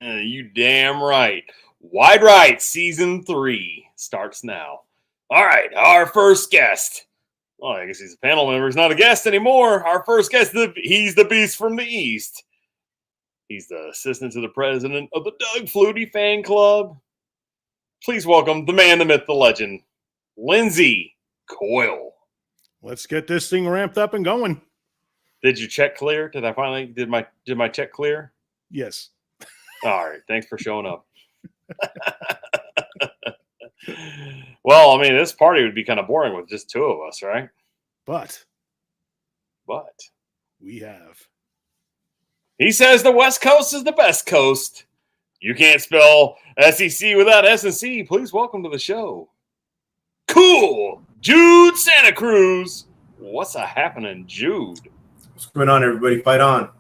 You damn right. Wide Right Season 3 starts now. All right, our first guest. Oh, I guess he's a panel member. He's not a guest anymore. Our first guest, he's the Beast from the East. He's the assistant to the president of the Doug Flutie fan club. Please welcome the man, the myth, the legend, Lindsey Coyle. Let's get this thing ramped up and going. Did you check clear? Did my check clear? Yes. All right. Thanks for showing up. Well, I mean, this party would be kind of boring with just two of us, right? But we have. He says the West Coast is the best coast. You can't spell SEC without S&C. Please welcome to the show, Cool Jude Santa Cruz. What's a happening, Jude? What's going on, everybody? Fight on.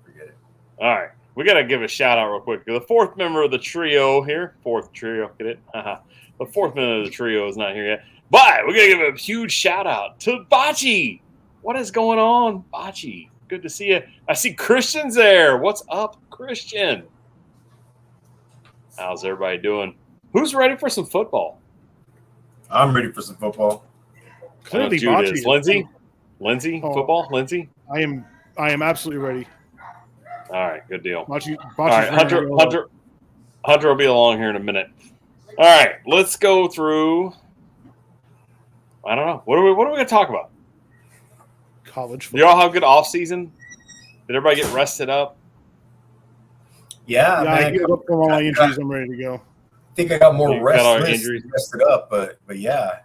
Forget it. All right. We got to give a shout out real quick. The fourth member of the trio here. Fourth trio. Get it? The fourth member of the trio is not here yet. But we got to give a huge shout out to Bocce. What is going on, Bocce? Good to see you. I see Christian's there. What's up, Christian? How's everybody doing? Who's ready for some football? I'm ready for some football. Clearly, Jude is. Lindsey, football? Lindsey? I am absolutely ready. All right, good deal. All right, Hunter will be along here in a minute. All right, let's go through. I don't know. What are we going to talk about? College football. You all have a good off season? Did everybody get rested up? Yeah, man, I get up from all my injuries. I'm ready to go. I think I got more rested up, but yeah.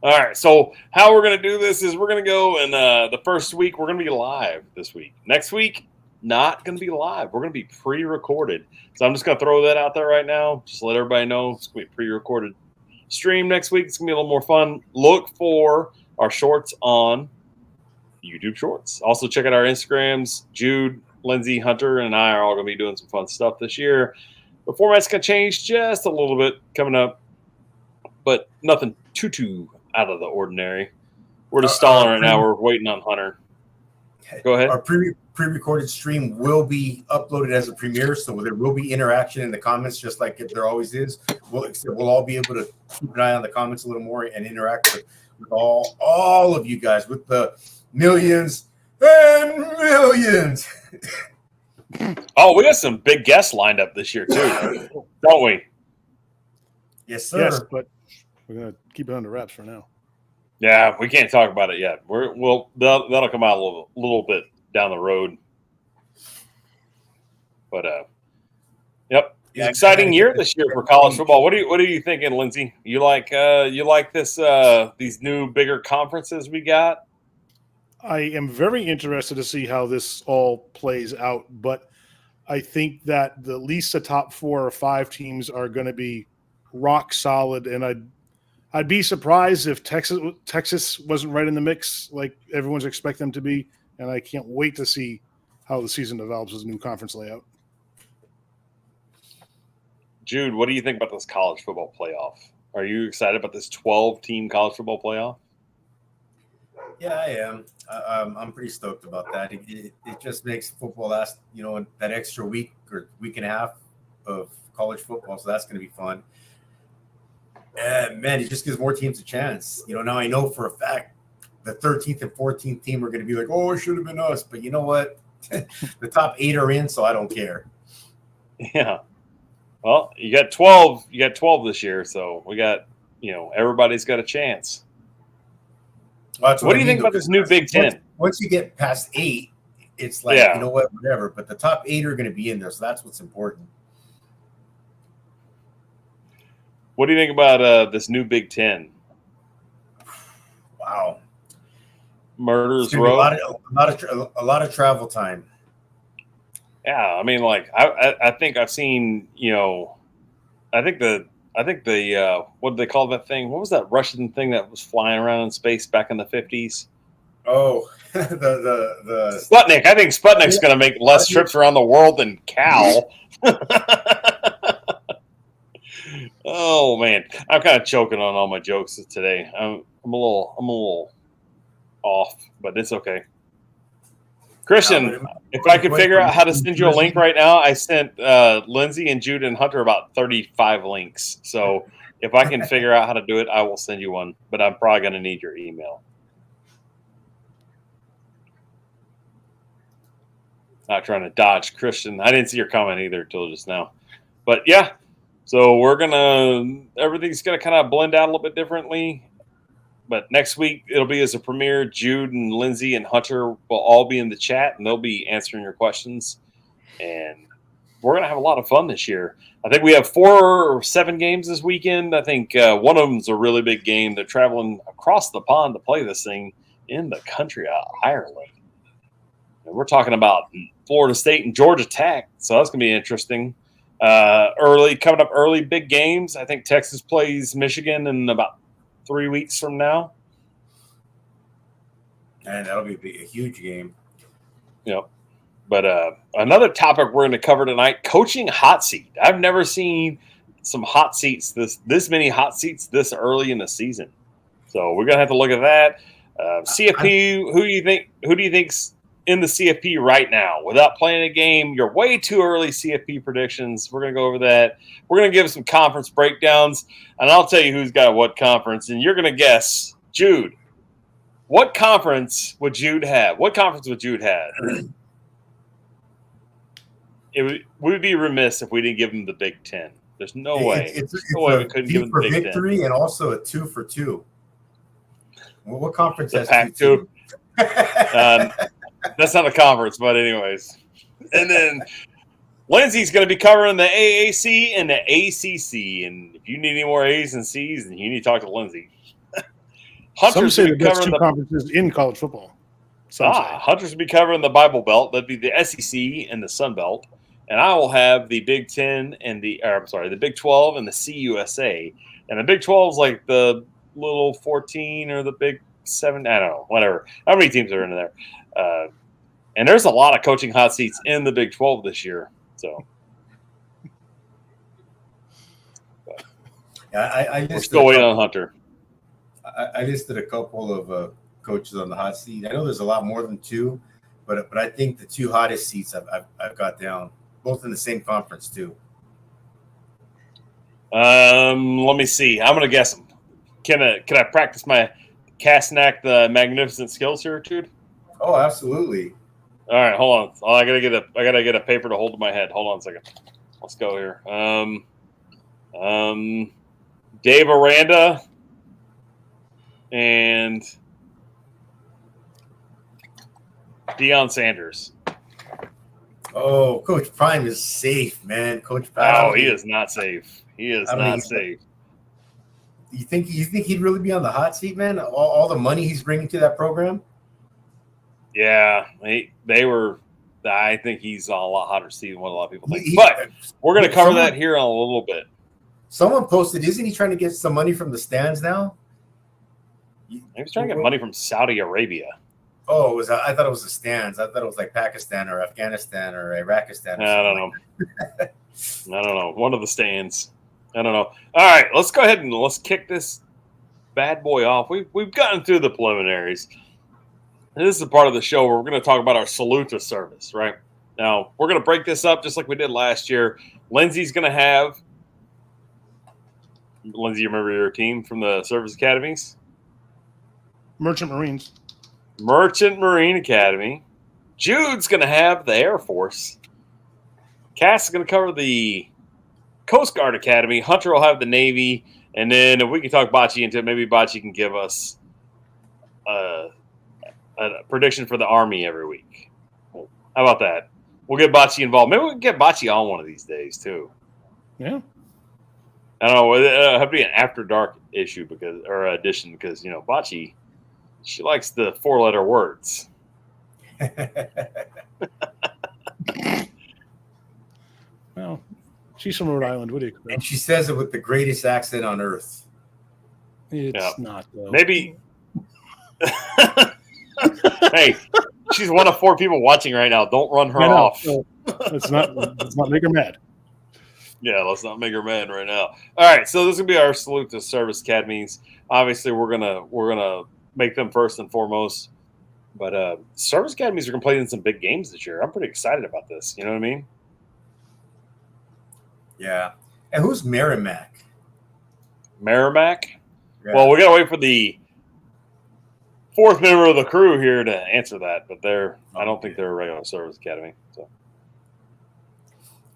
All right, so how we're going to do this is we're going to go, and the first week we're going to be live this week. Next week, not going to be live. We're going to be pre-recorded. So I'm just going to throw that out there right now. Just let everybody know it's going to be a pre-recorded stream next week. It's going to be a little more fun. Look for our shorts on YouTube Shorts. Also, check out our Instagrams. Jude, Lindsey, Hunter, and I are all going to be doing some fun stuff this year. The format's going to change just a little bit coming up, but nothing too out of the ordinary. We're just stalling right now. We're waiting on Hunter. Go ahead. Our pre-recorded stream will be uploaded as a premiere, so there will be interaction in the comments, just like there always is. We'll all be able to keep an eye on the comments a little more and interact with all of you guys, with the millions and millions. Oh, we got some big guests lined up this year too, don't we? Yes, sir. Yes, but we're gonna keep it under wraps for now. Yeah, we can't talk about it yet. That'll come out a little bit down the road. But yep, it's an exciting year this year for college football. What are you thinking, Lindsey? You like this these new bigger conferences we got? I am very interested to see how this all plays out, but I think that at least the top 4 or 5 teams are going to be rock solid, and I'd be surprised if Texas wasn't right in the mix like everyone's expecting them to be, and I can't wait to see how the season develops as a new conference layout. Jude, what do you think about this college football playoff? Are you excited about this 12-team college football playoff? Yeah, I am. I'm pretty stoked about that. It just makes football last, that extra week or week and a half of college football, so that's going to be fun. And man, it just gives more teams a chance. Now I know for a fact the 13th and 14th team are going to be like, oh, it should have been us. But you know what? The top 8 are in, so I don't care. Yeah. Well, you got 12. You got 12 this year, so we got, everybody's got a chance. Well, what do you think about this new Big Ten? Once you get past 8, it's like, you know what, whatever. But the top 8 are going to be in there, so that's what's important. What do you think about this new Big Ten? Wow, Murder's Row. A lot of travel time. Yeah, I mean, like I think I've seen. I think the what did they call that thing? What was that Russian thing that was flying around in space back in the 50s? Oh, the Sputnik. I think Sputnik's going to make less trips around the world than Cal. Oh man, I'm kind of choking on all my jokes today. I'm a little off, but it's okay. Christian, If I could figure out how to send you a link right now, I sent Lindsay and Jude and Hunter about 35 links. So if I can figure out how to do it, I will send you one. But I'm probably going to need your email. Not trying to dodge Christian. I didn't see your comment either till just now. But yeah, so everything's going to kind of blend out a little bit differently. But next week, it'll be as a premiere. Jude and Lindsay and Hunter will all be in the chat, and they'll be answering your questions. And we're going to have a lot of fun this year. I think we have 4 or 7 games this weekend. I think one of them is a really big game. They're traveling across the pond to play this thing in the country of Ireland. And we're talking about Florida State and Georgia Tech, so that's going to be interesting. Coming up early, big games. I think Texas plays Michigan in about 3 weeks from now. And that'll be a huge game. Yep. But another topic we're going to cover tonight, coaching hot seat. I've never seen some hot seats, this many hot seats this early in the season. So we're going to have to look at that. CFP, who do you think's in the CFP right now? Without playing a game, you're way too early CFP predictions. We're going to go over that. We're going to give some conference breakdowns, and I'll tell you who's got what conference, and you're going to guess. Jude, what conference would Jude have? What conference would Jude have? We'd be remiss if we didn't give him the Big Ten. There's no way. It's no way we couldn't give him the Big Ten. Victory and also a 2 for 2. Well, what conference the has Pac-2? That's not a conference, but anyways. And then Lindsay's going to be covering the AAC and the ACC. And if you need any more A's and C's, then you need to talk to Lindsay. Some say the best 2 conferences in college football. Hunter's will be covering the Bible Belt. That'd be the SEC and the Sun Belt. And I will have the Big 10 and the Big 12 and the CUSA. And the Big 12 is like the little 14 or the Big 7. I don't know, whatever. How many teams are in there? And there's a lot of coaching hot seats in the Big 12 this year. So we're still waiting on Hunter. I listed a couple of coaches on the hot seat. I know there's a lot more than 2, but I think the 2 hottest seats I've got down, both in the same conference too. Let me see. I'm gonna guess them. Can I practice my Castnack the Magnificent skills here, dude? Oh, absolutely. All right, hold on. I gotta get a paper to hold to my head. Hold on a second. Let's go here. Dave Aranda and Deion Sanders. Oh, Coach Prime is safe, man. Coach Prime. Oh, he is not safe. He is not safe. You think he'd really be on the hot seat, man? All the money he's bringing to that program? Yeah, they were. I think he's on a lot hotter seat than what a lot of people think. But we're going to cover that here in a little bit. Someone posted, isn't he trying to get some money from the stands now? He was trying to get money from Saudi Arabia. Oh, I thought it was the stands. I thought it was like Pakistan or Afghanistan or Iraqistan. I don't know. I don't know. One of the stands. I don't know. All right, let's go ahead and let's kick this bad boy off. We've gotten through the preliminaries. And this is a part of the show where we're going to talk about our salute to service, right? Now, we're going to break this up just like we did last year. Lindsay's going to have – Lindsay, you remember your team from the service academies? Merchant Marines. Merchant Marine Academy. Jude's going to have the Air Force. Cass is going to cover the Coast Guard Academy. Hunter will have the Navy. And then if we can talk Bocce into it, maybe Bocce can give us a prediction for the Army every week. How about that? We'll get Bocce involved. Maybe we can get Bocce on one of these days, too. Yeah. I don't know. It'll have to be an after dark issue edition because, you know, Bocce, she likes the 4-letter words. Well, she's from Rhode Island. What do you expect? And she says it with the greatest accent on earth. It's not, though. Maybe. Hey, she's one of 4 people watching right now. Don't run her off. Let's not make her mad. Yeah, let's not make her mad right now. All right, so this is gonna be our salute to service academies. Obviously, we're gonna make them first and foremost. But service academies are going to play in some big games this year. I'm pretty excited about this. You know what I mean? Yeah. And who's Merrimack? Merrimack? Yeah. Well, we got to wait for the fourth member of the crew here to answer that, but I don't think they're a regular service academy. So.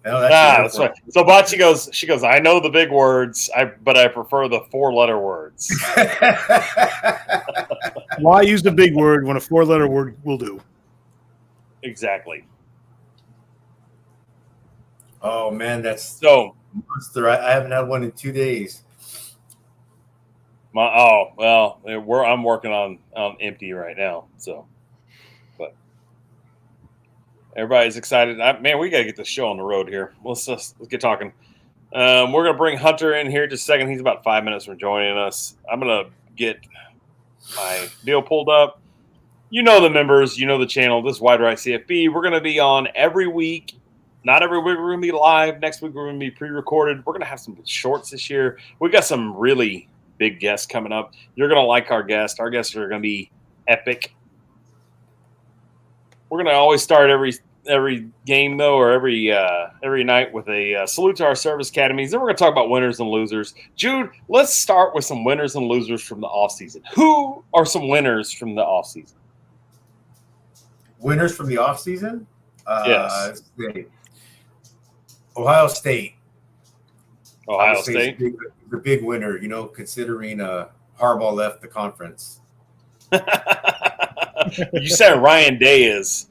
No, That's right. So Bocce goes, I know the big words, but I prefer the 4-letter words. Why use the big word when a 4-letter word will do? Exactly. Oh man, that's so monster. I haven't had one in 2 days. I'm working on empty right now. So, but everybody's excited. Man, we got to get this show on the road here. Let's get talking. We're gonna bring Hunter in here just a second. He's about 5 minutes from joining us. I'm gonna get my deal pulled up. You know the members, you know the channel. This is Wide Right CFB. We're gonna be on every week. Not every week we're gonna be live. Next week we're gonna be pre-recorded. We're gonna have some shorts this year. We got some really big guests coming up. You're gonna like our guests. Our guests are gonna be epic. We're gonna always start every game though, or every night with a salute to our service academies. Then we're gonna talk about winners and losers. Jude, let's start with some winners and losers from the offseason. Who are some winners from the offseason? Winners from the offseason? Yes. Ohio State. Ohio State. The big winner, considering Harbaugh left the conference. You said Ryan Day is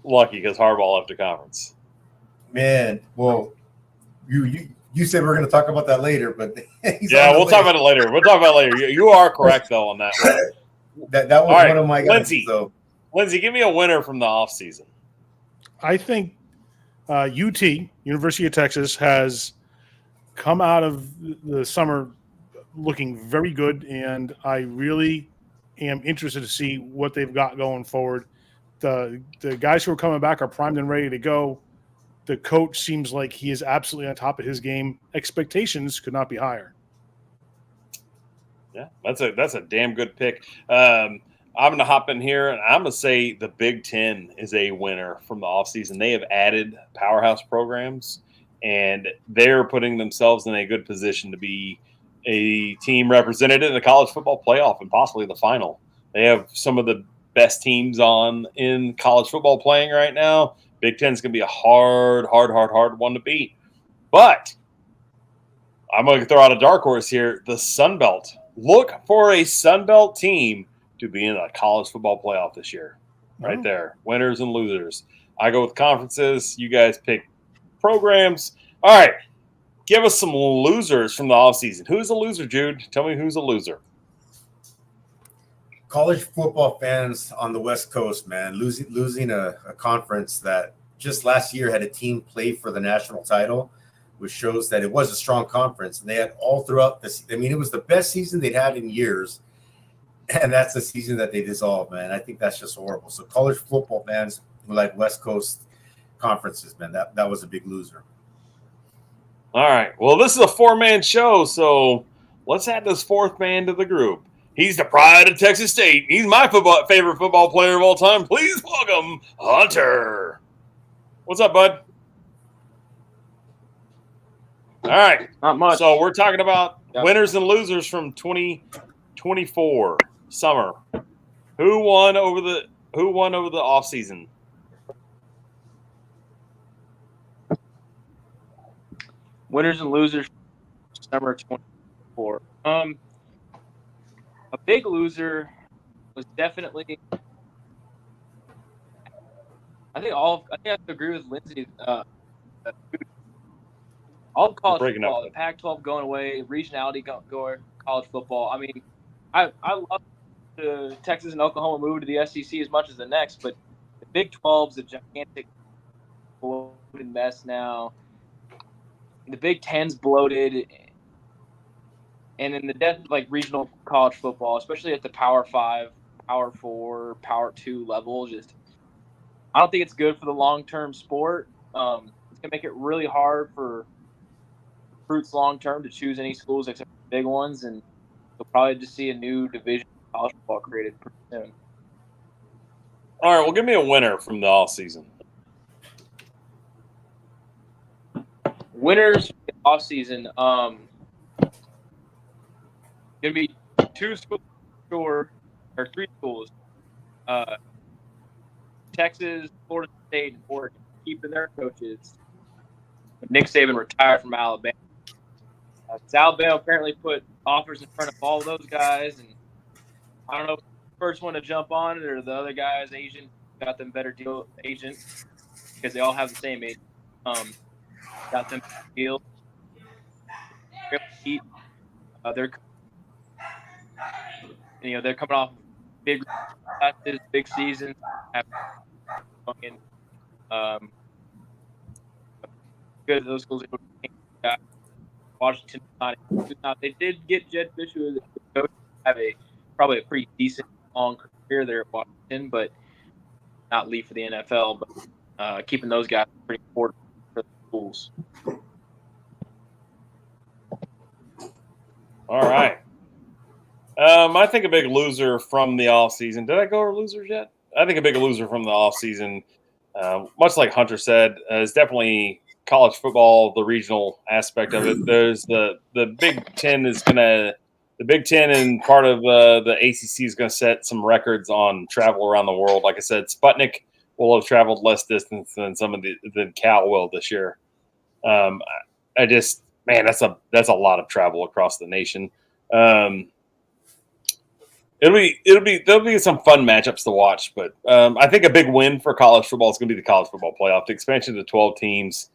lucky because Harbaugh left the conference. Man, well, you said we're going to talk about that later, but we'll talk about it later. We'll talk about it later. You are correct though on that one. that was right, one of my guys. Lindsay, give me a winner from the offseason. I think UT, University of Texas, has come out of the summer looking very good, and I really am interested to see what they've got going forward. The guys who are coming back are primed and ready to go. The coach seems like he is absolutely on top of his game. Expectations could not be higher. Yeah, that's a damn good pick. I'm going to hop in here, and I'm going to say the Big Ten is a winner from the offseason. They have added powerhouse programs, and they're putting themselves in a good position to be a team represented in the college football playoff and possibly the final. They have some of the best teams in college football playing right now. Big Ten's going to be a hard one to beat. But I'm going to throw out a dark horse here, the Sun Belt. Look for a Sun Belt team to be in a college football playoff this year. Right there. Winners and losers. I go with conferences. You guys pick programs. All right. Give us some losers from the offseason. Who's a loser, Jude? Tell me who's a loser. College football fans on the West Coast, man, losing a conference that just last year had a team play for the national title, which shows that it was a strong conference. And they had all throughout this. I mean, it was the best season they'd had in years. And that's the season that they dissolved, man. I think that's just horrible. So college football fans who like West Coast conferences, man, that was a big loser. All right. Well, this is a 4-man show, so let's add this 4th man to the group. He's the pride of Texas State. He's my favorite football player of all time. Please welcome Hunter. What's up, bud? All right. Not much. So we're talking about winners and losers from 2024 summer. Who won over the offseason? Winners and losers summer 2024. A big loser was definitely. I have to agree with Lindsay. All of college football, the Pac-12 going away, regionality going college football. I mean, I love the Texas and Oklahoma move to the SEC as much as the next, but the Big 12's a gigantic bloated mess now. The Big 10's bloated. And in the regional college football, especially at the Power 5, Power 4, Power 2 level, I don't think it's good for the long-term sport. It's going to make it really hard for recruits long-term to choose any schools except for the big ones, and you'll probably just see a new division of college football created pretty soon. All right, well, give me a winner from the off season. Winners for the off season. Gonna be 2 schools or 3 schools. Texas, Florida State, and Oregon, keeping their coaches. Nick Saban retired from Alabama. Alabama apparently put offers in front of all of those guys, and I don't know if the first one to jump on it or the other guy's agent got them better deal agents because they all have the same agent. Got them deal. They're coming off big classes, big seasons. Good those schools. Washington. Now they did get Jed Fisher as a coach. Have probably a pretty decent long career there at Washington, but not leave for the NFL. But keeping those guys pretty important for the schools. All right. I think a big loser from the offseason. Did I go over losers yet? I think a big loser from the offseason, much like Hunter said, is definitely college football, the regional aspect of it. There's the Big Ten the Big Ten and part of the ACC is going to set some records on travel around the world. Like I said, Sputnik will have traveled less distance than than Cal will this year. That's a lot of travel across the nation. There'll be some fun matchups to watch, but I think a big win for college football is going to be the college football playoff, the expansion to 12 teams.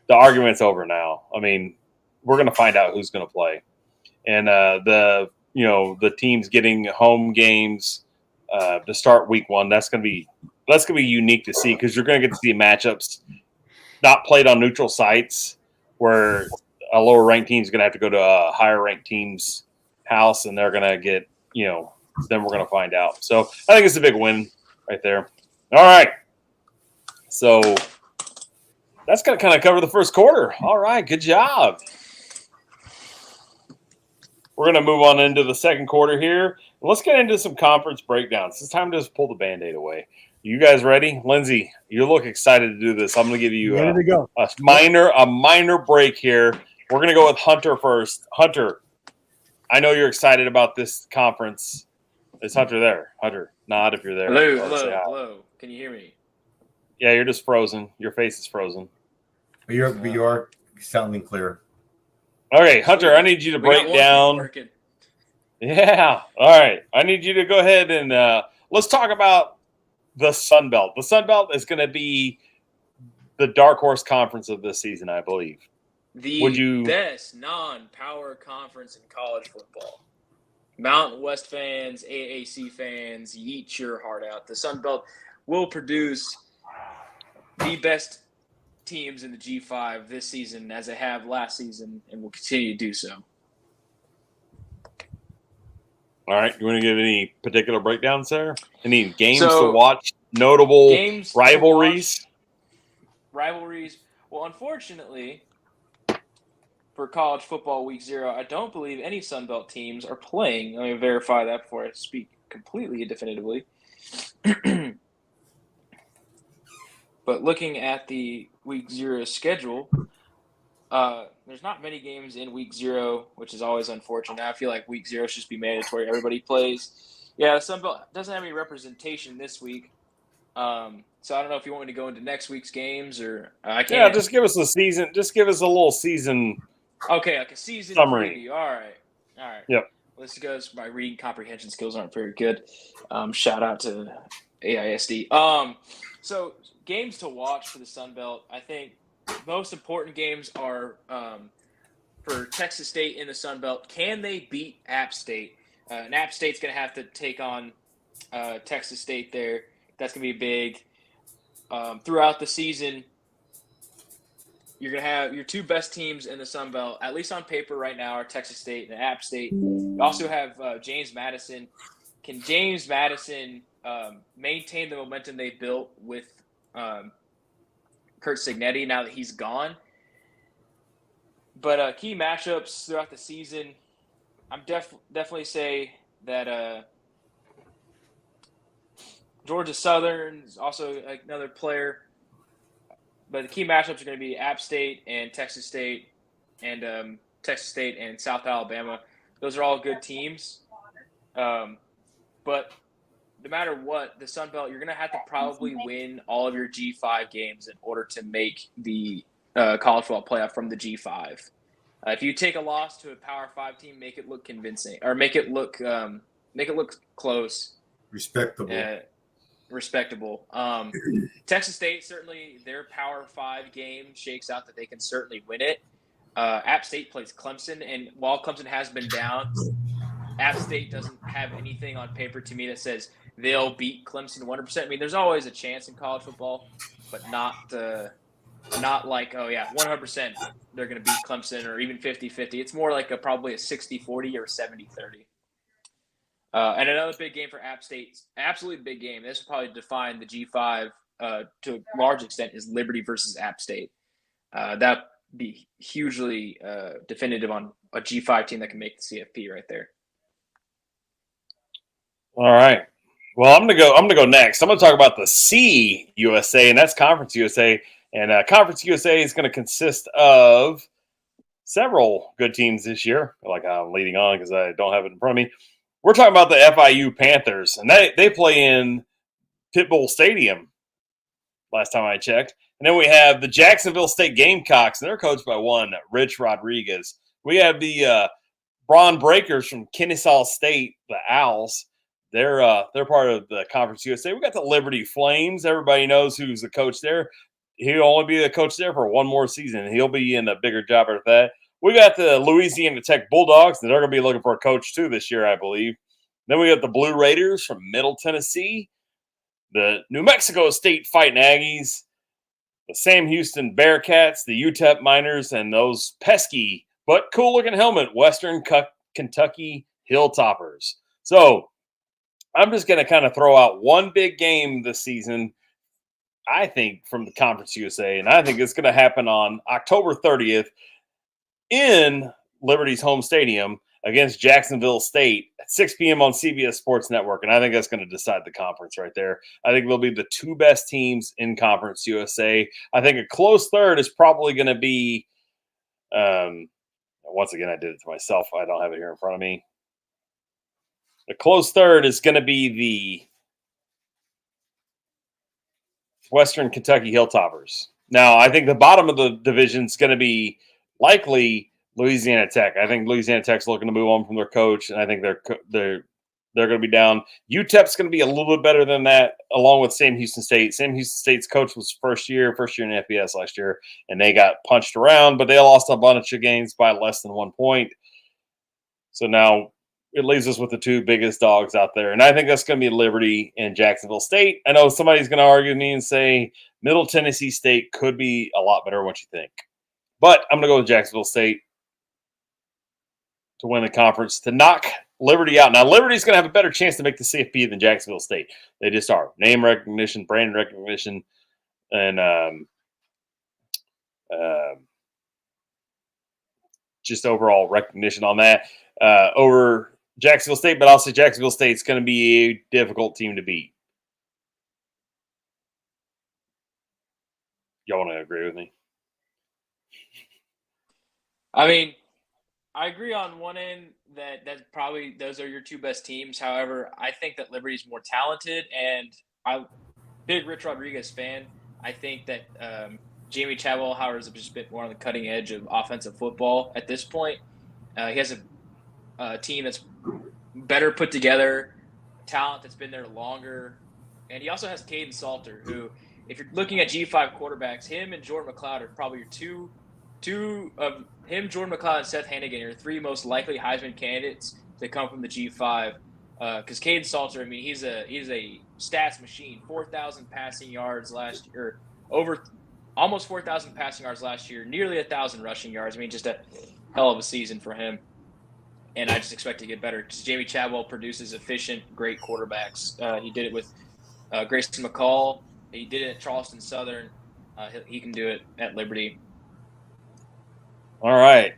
The argument's over now. I mean, we're going to find out who's going to play, and the teams getting home games to start week 1. That's going to be unique to see because you're going to get to see matchups not played on neutral sites where a lower ranked team is going to have to go to a higher ranked team's house, and they're going to get then we're going to find out. So I think it's a big win right there. All right. So that's going to kind of cover the first quarter. All right. Good job. We're going to move on into the second quarter here. Let's get into some conference breakdowns. It's time to just pull the Band-Aid away. You guys ready? Lindsay, you look excited to do this. I'm going to give you a minor break here. We're going to go with Hunter first. Hunter, I know you're excited about this conference. Is Hunter there? Hunter, nod if you're there. Hello. Can you hear me? Yeah, you're just frozen. Your face is frozen. But you're sounding clear. Okay, Hunter, I need you to break down. Yeah. All right. I need you to go ahead and let's talk about the Sun Belt. The Sun Belt is going to be the dark horse conference of this season, I believe. The best non-power conference in college football. Mountain West fans, AAC fans, eat your heart out. The Sun Belt will produce the best teams in the G5 this season as they have last season and will continue to do so. All right. You want to give any particular breakdowns there? Any games to watch? Notable rivalries? Rivalries. Well, unfortunately, for college football week 0, I don't believe any Sun Belt teams are playing. Let me verify that before I speak completely definitively. But looking at the week 0 schedule, there's not many games in week 0, which is always unfortunate. I feel like week 0 should just be mandatory. Everybody plays. Yeah, the Sun Belt doesn't have any representation this week. So I don't know if you want me to go into next week's games or I can't. Yeah, just give us a season. Just give us a little season. Okay, like a season summary. Preview. All right. Yep. Well, this goes. My reading comprehension skills aren't very good. Shout out to AISD. So games to watch for the Sun Belt. I think most important games are for Texas State in the Sun Belt. Can they beat App State? And App State's going to have to take on Texas State there. That's going to be big. Throughout the season, you're going to have your 2 best teams in the Sun Belt, at least on paper right now, are Texas State and App State. You also have James Madison. Can James Madison maintain the momentum they built with Kurt Signetti now that he's gone? But key matchups throughout the season, I'm definitely say that Georgia Southern is also another player. But the key matchups are going to be App State and Texas State and South Alabama. Those are all good teams. But no matter what, the Sun Belt, you're going to have to probably win all of your G5 games in order to make the college football playoff from the G5. If you take a loss to a Power 5 team, make it look convincing, or make it look close, respectable. Texas State, certainly their Power 5 game shakes out that they can certainly win it. App State plays Clemson, and while Clemson has been down, App State doesn't have anything on paper to me that says they'll beat Clemson 100%. I mean, there's always a chance in college football, but not like, oh yeah, 100% they're going to beat Clemson, or even 50-50. It's more like probably a 60-40 or a 70-30. And another big game for App State, absolutely big game. This will probably define the G5 to a large extent, is Liberty versus App State. That be hugely definitive on a G5 team that can make the CFP right there. All right. Well, I'm gonna go next. I'm gonna talk about the CUSA, and that's Conference USA. And Conference USA is going to consist of several good teams this year. Like I'm leading on because I don't have it in front of me. We're talking about the FIU Panthers, and they play in Pitbull Stadium last time I checked. And then we have the Jacksonville State Gamecocks, and they're coached by one Rich Rodriguez. We have the Braun Breakers from Kennesaw State, the Owls. They're part of the Conference USA. We got the Liberty Flames. Everybody knows who's the coach there. He'll only be the coach there for one more season. He'll be in a bigger job after that. We got the Louisiana Tech Bulldogs, and they're going to be looking for a coach too this year, I believe. Then we got the Blue Raiders from Middle Tennessee, the New Mexico State Fighting Aggies, the Sam Houston Bearcats, the UTEP Miners, and those pesky but cool-looking helmet Western Kentucky Hilltoppers. So I'm just going to kind of throw out one big game this season, I think, from the Conference USA, and I think it's going to happen on October 30th in Liberty's home stadium against Jacksonville State at 6 p.m. on CBS Sports Network, and I think that's going to decide the conference right there. I think they'll be the two best teams in Conference USA. I think a close third is probably going to be once again, I did it to myself. I don't have it here in front of me. The close third is going to be the Western Kentucky Hilltoppers. Now, I think the bottom of the division is going to be likely Louisiana Tech. I think Louisiana Tech's looking to move on from their coach, and I think they're going to be down. UTEP's going to be a little bit better than that, along with Sam Houston State. Sam Houston State's coach was first year in FBS last year, and they got punched around, but they lost a bunch of games by less than 1 point. So now it leaves us with the two biggest dogs out there, and I think that's going to be Liberty and Jacksonville State. I know somebody's going to argue with me and say Middle Tennessee State could be a lot better than what you think. But I'm going to go with Jacksonville State to win the conference, to knock Liberty out. Now, Liberty's going to have a better chance to make the CFP than Jacksonville State. They just are. Name recognition, brand recognition, and just overall recognition on that over Jacksonville State. But I'll say Jacksonville State's going to be a difficult team to beat. Y'all want to agree with me? I mean, I agree on one end that's probably those are your two best teams. However, I think that Liberty's more talented, and I'm big Rich Rodriguez fan. I think that Jamie Chadwell Howard has just been more on the cutting edge of offensive football at this point. He has a team that's better put together, talent that's been there longer, and he also has Caden Salter, who, if you're looking at G5 quarterbacks, him and Jordan McLeod are probably your two of him, Jordan McLeod, and Seth Hannigan are three most likely Heisman candidates to come from the G5. Because Caden Salter, I mean, he's a stats machine. 4,000 passing yards last year, over almost 4,000 passing yards last year, nearly 1,000 rushing yards. I mean, just a hell of a season for him. And I just expect to get better because Jamie Chadwell produces efficient, great quarterbacks. He did it with Grayson McCall. He did it at Charleston Southern. He can do it at Liberty. All right.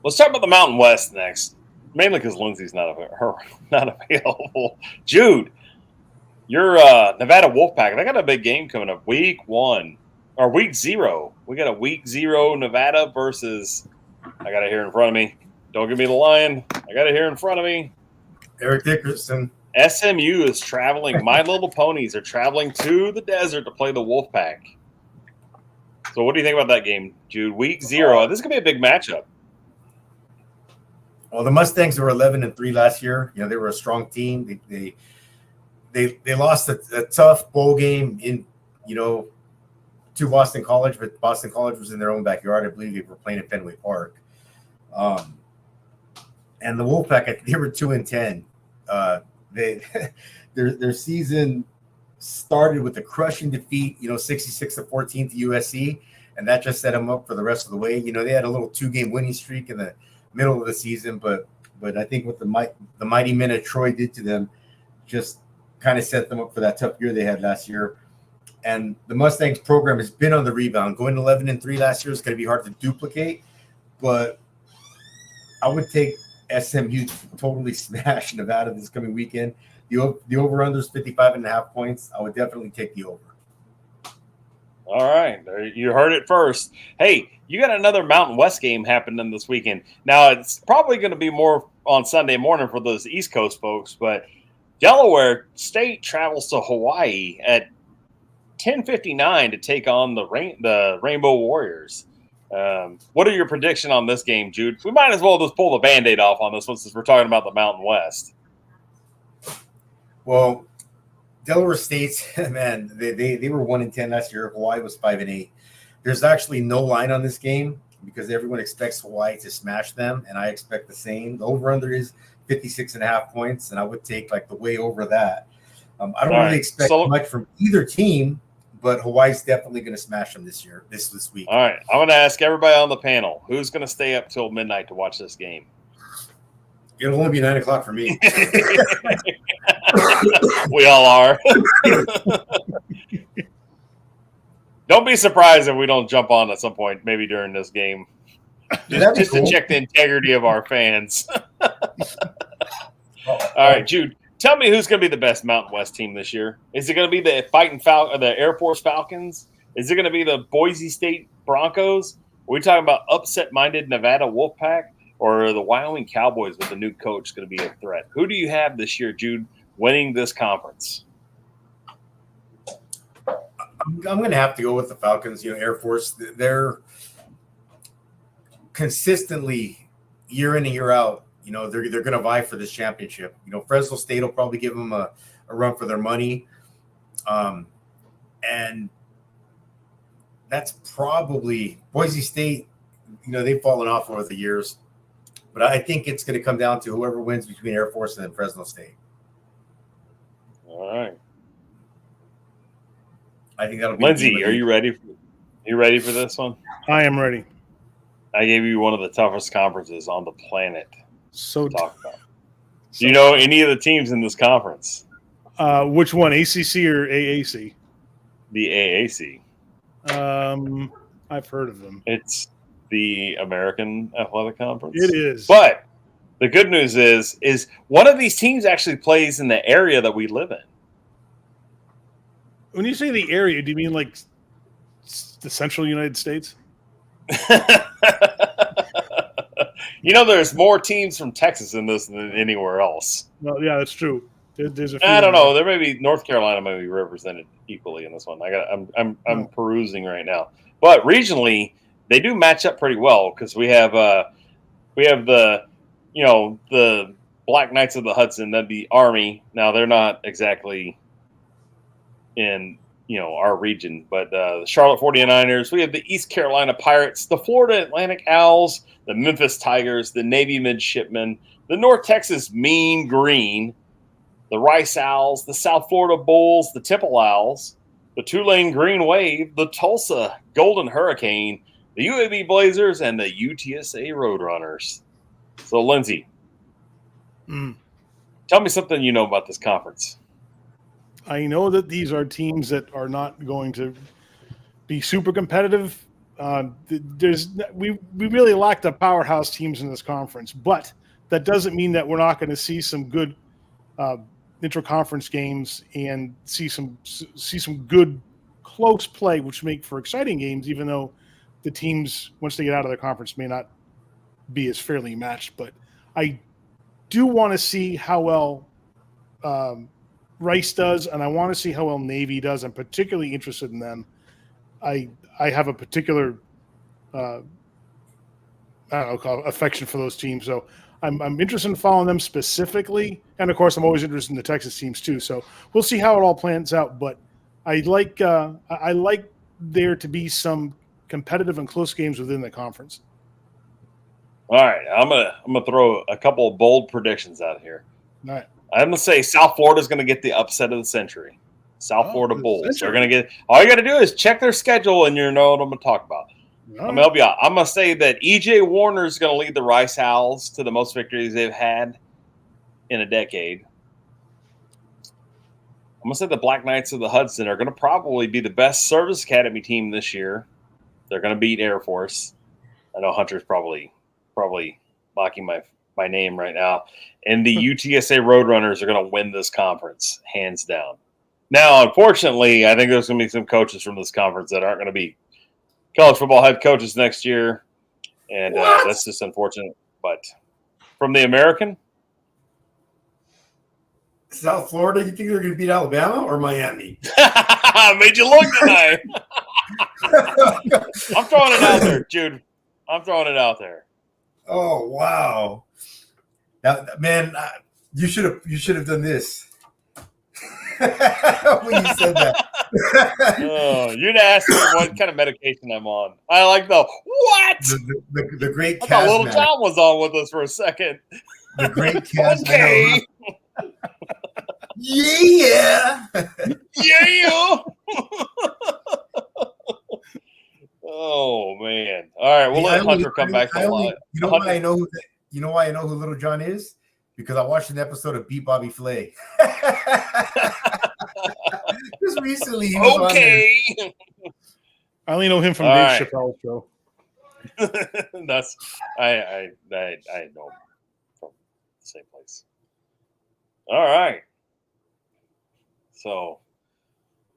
Let's talk about the Mountain West next, mainly because Lindsay's not available. Jude, Your Nevada Wolfpack, they got a big game coming up. Week 0. We got a week 0 Nevada versus, I got it here in front of me. Don't give me the line. I got it here in front of me. Eric Dickerson. SMU is traveling. My Little Ponies are traveling to the desert to play the Wolfpack. So what do you think about that game, Jude? Week 0. This is going to be a big matchup. Well, the Mustangs were 11-3 last year. You know, they were a strong team. They lost a tough bowl game in, you know, to Boston College, but Boston College was in their own backyard. I believe they were playing at Fenway Park. And the Wolfpack, they were 2-10. Their season started with a crushing defeat, you know, 66-14 to USC, and that just set them up for the rest of the way. You know, they had a little 2-game winning streak in the middle of the season, but I think what the mighty men of Troy did to them just kind of set them up for that tough year they had last year. And the Mustangs program has been on the rebound. Going 11-3 last year is going to be hard to duplicate, but I would take SMU to totally smash Nevada this coming weekend. The over-under is 55.5 points. I would definitely take the over. All right. You heard it first. Hey, you got another Mountain West game happening this weekend. Now, it's probably going to be more on Sunday morning for those East Coast folks, but Delaware State travels to Hawaii at 10:59 to take on the Rainbow Warriors. What are your prediction on this game, Jude? We might as well just pull the Band-Aid off on this one since we're talking about the Mountain West. Well, Delaware State's, man, they were 1-10 last year. Hawaii was 5-8. There's actually no line on this game because everyone expects Hawaii to smash them, and I expect the same. The over-under is 56.5 points, and I would take like the way over that. I don't really expect much from either team, but Hawaii's definitely going to smash them this week. All right, I'm going to ask everybody on the panel who's going to stay up till midnight to watch this game. It'll only be 9 o'clock for me. We all are. Don't be surprised if we don't jump on at some point, maybe during this game, just cool. To check the integrity of our fans. All right, Jude, tell me who's going to be the best Mountain West team this year. Is it going to be the Air Force Falcons? Is it going to be the Boise State Broncos? Are we talking about upset-minded Nevada Wolfpack? Or are the Wyoming Cowboys with the new coach going to be a threat? Who do you have this year, Jude, winning this conference? I'm going to have to go with the Falcons. You know, Air Force, they're consistently year in and year out, you know, they're going to vie for this championship. You know, Fresno State will probably give them a run for their money. And that's probably Boise State, you know, they've fallen off over the years. But I think it's going to come down to whoever wins between Air Force and Fresno State. All right. I think that'll be Lindsay, are you ready? You ready for this one? I am ready. I gave you one of the toughest conferences on the planet to talk about. Do you know any of the teams in this conference? Which one, ACC or AAC? The AAC. I've heard of them. It's the American Athletic Conference. It is. But the good news is one of these teams actually plays in the area that we live in. When you say the area, do you mean like the central United States? You know, there's more teams from Texas in this than anywhere else. Well, yeah, that's true. There's a few. I don't know. There may be North Carolina may be represented equally in this one. I'm perusing right now, but regionally they do match up pretty well because we have the the Black Knights of the Hudson, that'd be Army. Now they're not exactly in our region, but the Charlotte 49ers, we have the East Carolina Pirates, the Florida Atlantic Owls, the Memphis Tigers, the Navy Midshipmen, the North Texas Mean Green, the Rice Owls, the South Florida Bulls, the Temple Owls, the Tulane Green Wave, the Tulsa Golden Hurricane, the UAB Blazers, and the UTSA Roadrunners. So, Lindsay, tell me something you know about this conference. I know that these are teams that are not going to be super competitive. We really lack the powerhouse teams in this conference, but that doesn't mean that we're not going to see some good interconference games and see some good close play, which make for exciting games, even though the teams, once they get out of their conference, may not be as fairly matched. But I do want to see how well Rice does, and I want to see how well Navy does. I'm particularly interested in them. I have a particular affection for those teams, so I'm interested in following them specifically. And of course, I'm always interested in the Texas teams too. So we'll see how it all plans out. But I like there to be some competitive and close games within the conference. All right, I'm gonna throw a couple of bold predictions out here. All right. I'm gonna say South Florida's gonna get the upset of the century. South Florida Bulls. Century. They're gonna get. All you got to do is check their schedule, and you know what I'm gonna talk about. I'm gonna help you out. I'm gonna say that EJ Warner is gonna lead the Rice Owls to the most victories they've had in a decade. I'm gonna say the Black Knights of the Hudson are gonna probably be the best service academy team this year. They're gonna beat Air Force. I know Hunter's probably mocking my name right now. And the UTSA Roadrunners are gonna win this conference hands down. Now, unfortunately, I think there's gonna be some coaches from this conference that aren't gonna be college football head coaches next year, and that's just unfortunate. But from the American, South Florida, you think they're going to beat Alabama or Miami? made you look tonight. I'm throwing it out there, Jude. I'm throwing it out there. Oh wow, man! You should have done this when you said that. You'd ask me what kind of medication I'm on. I like the what? The great I thought Kaz Little man. John was on with us for a second. The great Kaz. Okay. Yeah. Yeah. Oh man! All right, we'll let Hunter come back to life. You know why I know who? You know why I know who Little John is? Because I watched an episode of Beat Bobby Flay. Just recently. He was Okay. I only know him from All Dave right. Chappelle's show. That's I know him from the same place. All right. So,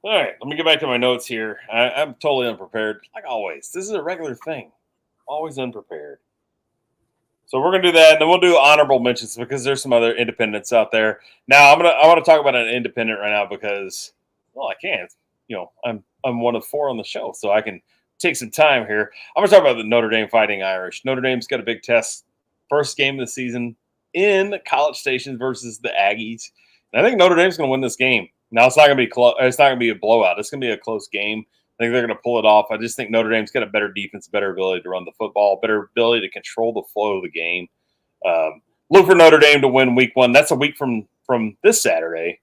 all right, let me get back to my notes here. I'm totally unprepared, like always. This is a regular thing. Always unprepared. So we're gonna do that, and then we'll do honorable mentions because there's some other independents out there. Now I want to talk about an independent right now because, well, I can't. You know, I'm one of four on the show, so I can take some time here. I'm gonna talk about the Notre Dame Fighting Irish. Notre Dame's got a big test, first game of the season in College Station versus the Aggies, and I think Notre Dame's gonna win this game. Now it's not gonna be close. It's not gonna be a blowout. It's gonna be a close game. I think they're going to pull it off. I just think Notre Dame's got a better defense, better ability to run the football, better ability to control the flow of the game. Look for Notre Dame to win week one. That's a week from this Saturday.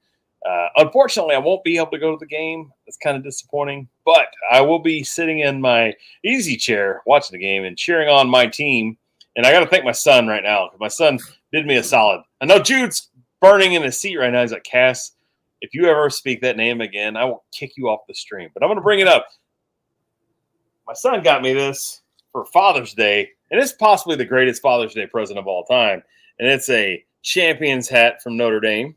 Unfortunately, I won't be able to go to the game. It's kind of disappointing, but I will be sitting in my easy chair watching the game and cheering on my team. And I got to thank my son right now because my son did me a solid. I know Jude's burning in his seat right now. He's like, Cass, if you ever speak that name again, I will kick you off the stream. But I'm going to bring it up. My son got me this for Father's Day, and it's possibly the greatest Father's Day present of all time. And it's a Champions hat from Notre Dame,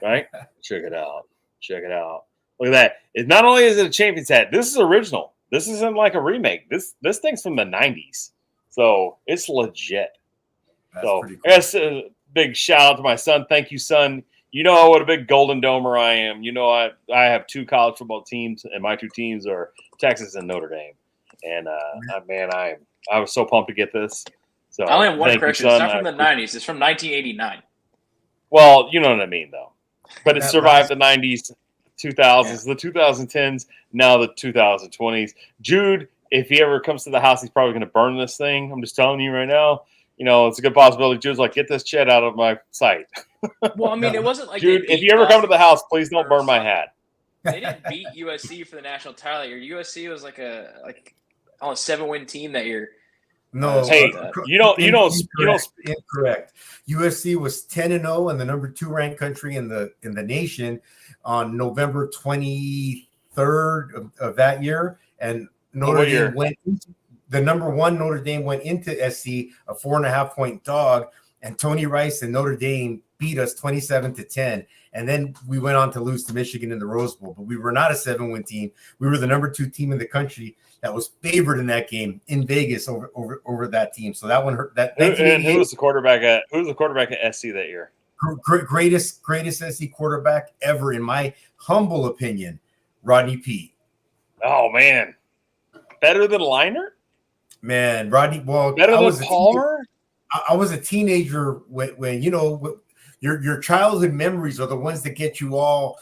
right? Check it out. Check it out. Look at that. It not only is it a Champions hat, this is original. This isn't like a remake. This thing's from the 90s. So it's legit. That's so pretty cool. I guess a big shout out to my son. Thank you, son. You know what a big Golden Domer I am. You know I have two college football teams, and my two teams are Texas and Notre Dame. And man, I was so pumped to get this. So I only have one thank you, correction. son. It's not from the 90s. It's from 1989. Well, you know what I mean, though. But it That survived the 90s, 2000s, the 2010s, now the 2020s. Jude, if he ever comes to the house, he's probably going to burn this thing. I'm just telling you right now. You know, it's a good possibility. Jude's like, get this shit out of my sight. Well, I mean, it wasn't like Jude, if you ever come to the house, please don't burn my hat. They didn't beat USC for the national title that year. USC was like a 7-win team that year. No, Hey, you don't. Incorrect. USC was 10-0 and the number 2 ranked country in the nation on November 23rd of that year, and Notre Dame went. The number 1 Notre Dame went into SC a 4.5 point dog, and Tony Rice and Notre Dame beat us 27-10. And then we went on to lose to Michigan in the Rose Bowl. But we were not a 7-win team. We were the number 2 team in the country that was favored in that game in Vegas over that team. So that one hurt. Who was the quarterback at SC that year? Greatest SC quarterback ever, in my humble opinion, Rodney Peete. Oh man, better than Leinart? Man, Rodney. Well, better than Palmer. I was a teenager when your childhood memories are the ones that get you all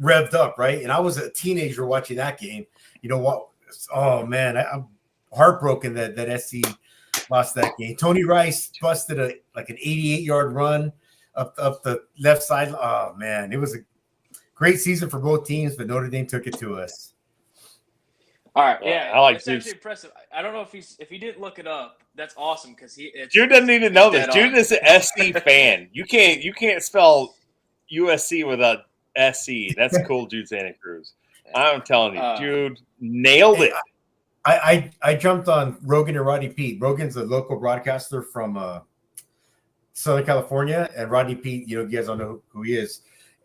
revved up, right? And I was a teenager watching that game. You know what? Oh man, I'm heartbroken that SC lost that game. Tony Rice busted an 88-yard run up the left side. Oh man, it was a great season for both teams, but Notre Dame took it to us. All right, yeah, I like it's actually impressive. I don't know if he didn't look it up. That's awesome because Jude doesn't need to know this. Jude is an SC fan. You can't spell USC without SC. That's cool, Jude Santa Cruz. I'm telling you, Jude nailed it. I jumped on Rogan and Rodney Peete. Rogan's a local broadcaster from Southern California, and Rodney Peete, you guys don't know who he is.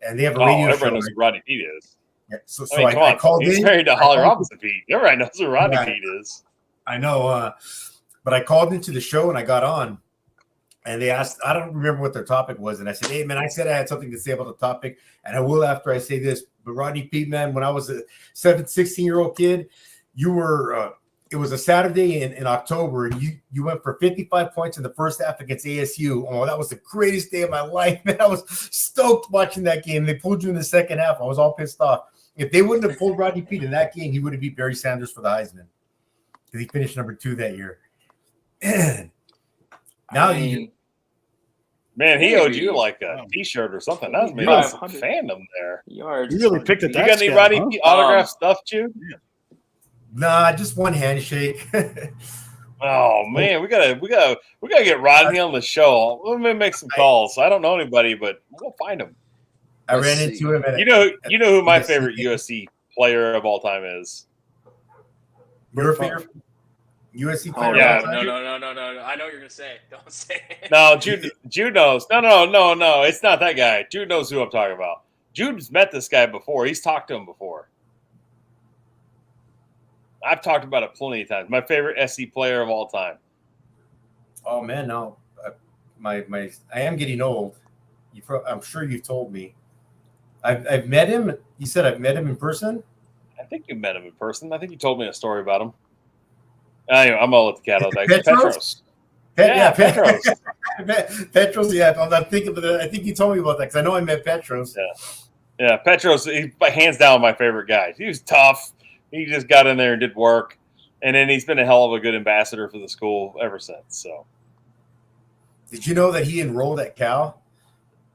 And they have a radio show. Everyone knows who Rodney Peete is. Yeah, so I called in. He's married to Holly Robinson Peete. Everybody knows who Rodney Peete is. I know, but I called into the show and I got on, and they asked, I don't remember what their topic was, and I said, hey, man, I said I had something to say about the topic, and I will after I say this, but Rodney Peete, man, when I was a 16-year-old kid, you were it was a Saturday in October, and you went for 55 points in the first half against ASU. Oh, that was the greatest day of my life, man. I was stoked watching that game. They pulled you in the second half. I was all pissed off. If they wouldn't have pulled Rodney Peete in that game, he would have beat Barry Sanders for the Heisman because he finished number 2 that year. Now he owed you like a T-shirt or something. That was maybe some fandom there. You really picked it. You got any Rodney Peete autograph stuff, Jude? Yeah. Nah, just one handshake. Oh man, we gotta get Rodney on the show. Let me make some calls. I don't know anybody, but we'll find him. I ran into him. You know who my favorite USC player of all time is? Your favorite USC player? Yeah, no. I know what you're gonna say. Don't say it. No, Jude knows. No. It's not that guy. Jude knows who I'm talking about. Jude's met this guy before. He's talked to him before. I've talked about it plenty of times. My favorite SC player of all time. Oh man, no, I am getting old. I'm sure you've told me. I've met him. You said I've met him in person? I think you met him in person. I think you told me a story about him. Anyway, I'm gonna let the cat out. Petros. Petros. Petros. Yeah, I'm not thinking, but I think you told me about that because I know I met Petros. Yeah. Petros. He's hands down my favorite guy. He was tough. He just got in there and did work, and then he's been a hell of a good ambassador for the school ever since. So, did you know that he enrolled at Cal?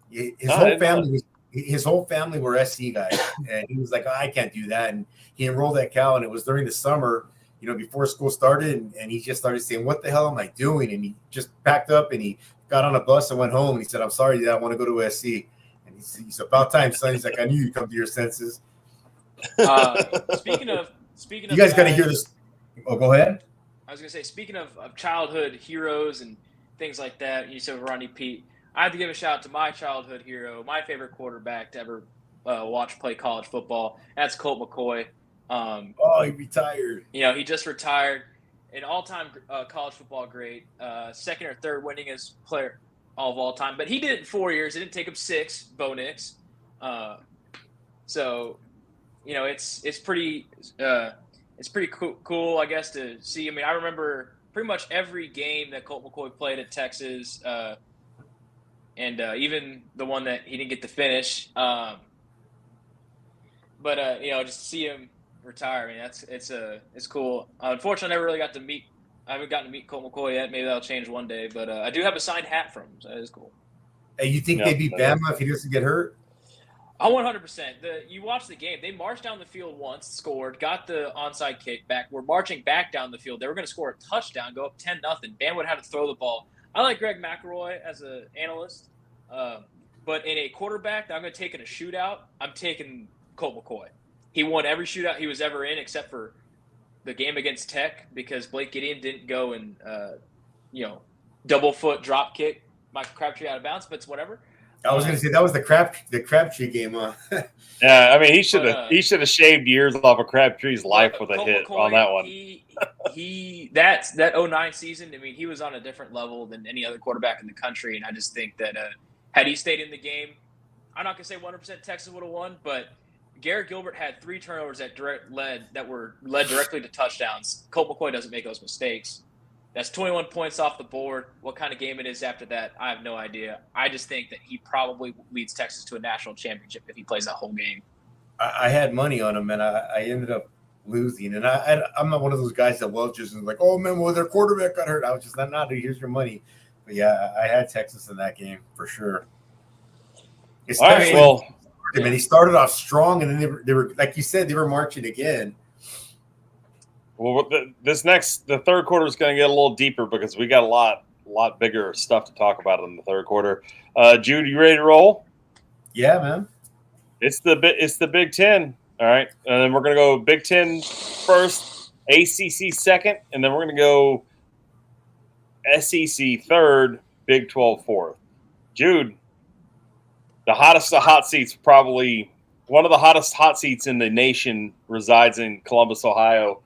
His whole family were SC guys, and he was like, I can't do that. And he enrolled at Cal, and it was during the summer, before school started, and he just started saying, what the hell am I doing? And he just packed up, and he got on a bus and went home, and he said, I'm sorry, Dad, I want to go to SC. And he's about time, son. He's like, I knew you'd come to your senses. Speaking of, you guys got to hear this. Oh, go ahead. I was gonna say, speaking of childhood heroes and things like that, you said Rodney Peete. I have to give a shout out to my childhood hero, my favorite quarterback to ever watch play college football. That's Colt McCoy. He retired. He just retired. An all-time college football great, second or third winningest player of all time. But he did it in 4 years. It didn't take him 6. Bo Nix. So. It's pretty cool, I guess, to see. I mean, I remember pretty much every game that Colt McCoy played at Texas, and even the one that he didn't get to finish. But just to see him retire, I mean, it's cool. Unfortunately, I never really got to meet. I haven't gotten to meet Colt McCoy yet. Maybe that'll change one day. But I do have a signed hat from him, so that is cool. Hey, you think they beat Bama if he doesn't get hurt? Oh, 100%. You watch the game. They marched down the field once, scored, got the onside kick back. We're marching back down the field. They were going to score a touchdown, go up 10-0. Bama would have to throw the ball. I like Greg McElroy as an analyst, but in a quarterback that I'm going to take in a shootout, I'm taking Colt McCoy. He won every shootout he was ever in except for the game against Tech because Blake Gideon didn't go and, double foot drop kick Michael Crabtree out of bounds, but it's whatever. I was going to say that was the Crabtree game. Yeah, I mean he should have shaved years off of Crabtree's life with a Colt hit McCoy, on that one. That 09 season. I mean, he was on a different level than any other quarterback in the country, and I just think that had he stayed in the game, I'm not gonna say 100% Texas would have won, but Garrett Gilbert had 3 turnovers that were led directly to touchdowns. Colt McCoy doesn't make those mistakes. That's 21 points off the board. What kind of game it is after that, I have no idea. I just think that he probably leads Texas to a national championship if he plays that whole game. I had money on him, and I ended up losing. And I'm not one of those guys that just like, oh, man, well, their quarterback got hurt. I was just not, dude, here's your money. But, yeah, I had Texas in that game for sure. Especially, all right, well, he started off strong, and then they were like you said, they were marching again. Well, the third quarter is going to get a little deeper because we got a lot bigger stuff to talk about in the third quarter. Jude, you ready to roll? Yeah, man. It's the Big Ten, all right, and then we're going to go Big Ten first, ACC second, and then we're going to go SEC third, Big 12 fourth. Jude, the hottest of hot seats, probably one of the hottest hot seats in the nation, resides in Columbus, Ohio.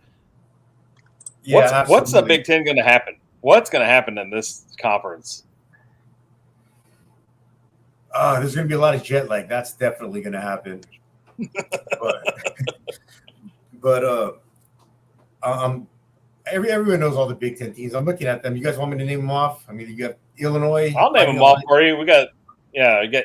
Yeah, what's the Big Ten going to happen? What's going to happen in this conference? There's going to be a lot of jet lag. That's definitely going to happen. but everyone knows all the Big Ten teams. I'm looking at them. You guys want me to name them off? I mean, you got Illinois. I'll name them off for you. You got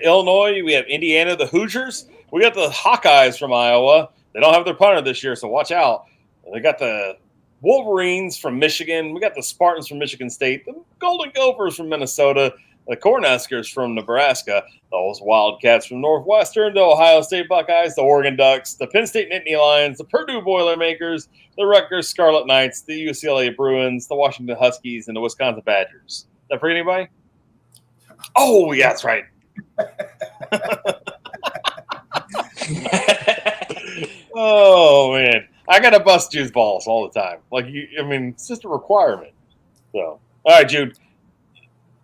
Illinois. We have Indiana, the Hoosiers. We got the Hawkeyes from Iowa. They don't have their punter this year, so watch out. They got the Wolverines from Michigan. We got the Spartans from Michigan State, the Golden Gophers from Minnesota, the Cornhuskers from Nebraska, those Wildcats from Northwestern, the Ohio State Buckeyes, the Oregon Ducks, the Penn State Nittany Lions, the Purdue Boilermakers, the Rutgers Scarlet Knights, the UCLA Bruins, the Washington Huskies, and the Wisconsin Badgers. Is that for anybody? Oh, yeah, that's right. Oh, man. I got to bust Jude's balls all the time. It's just a requirement. So, all right, Jude.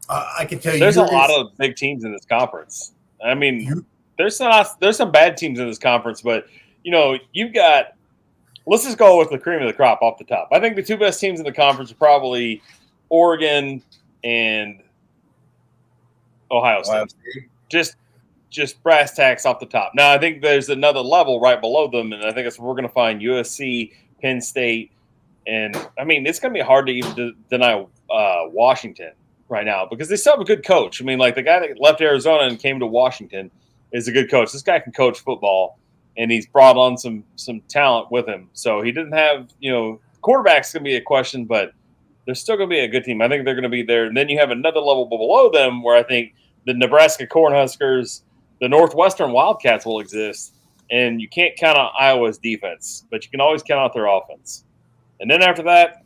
I can tell you, there's a lot of big teams in this conference. I mean, there's some bad teams in this conference, but you've got. Let's just go with the cream of the crop off the top. I think the 2 best teams in the conference are probably Oregon and Ohio State. Just brass tacks off the top. Now, I think there's another level right below them, and I think that's where we're going to find USC, Penn State, and I mean, it's going to be hard to even deny Washington right now because they still have a good coach. I mean, like the guy that left Arizona and came to Washington is a good coach. This guy can coach football, and he's brought on some talent with him. So he didn't have, quarterback's going to be a question, but they're still going to be a good team. I think they're going to be there. And then you have another level below them where I think the Nebraska Cornhuskers, the Northwestern Wildcats will exist, and you can't count on Iowa's defense, but you can always count out their offense. And then after that,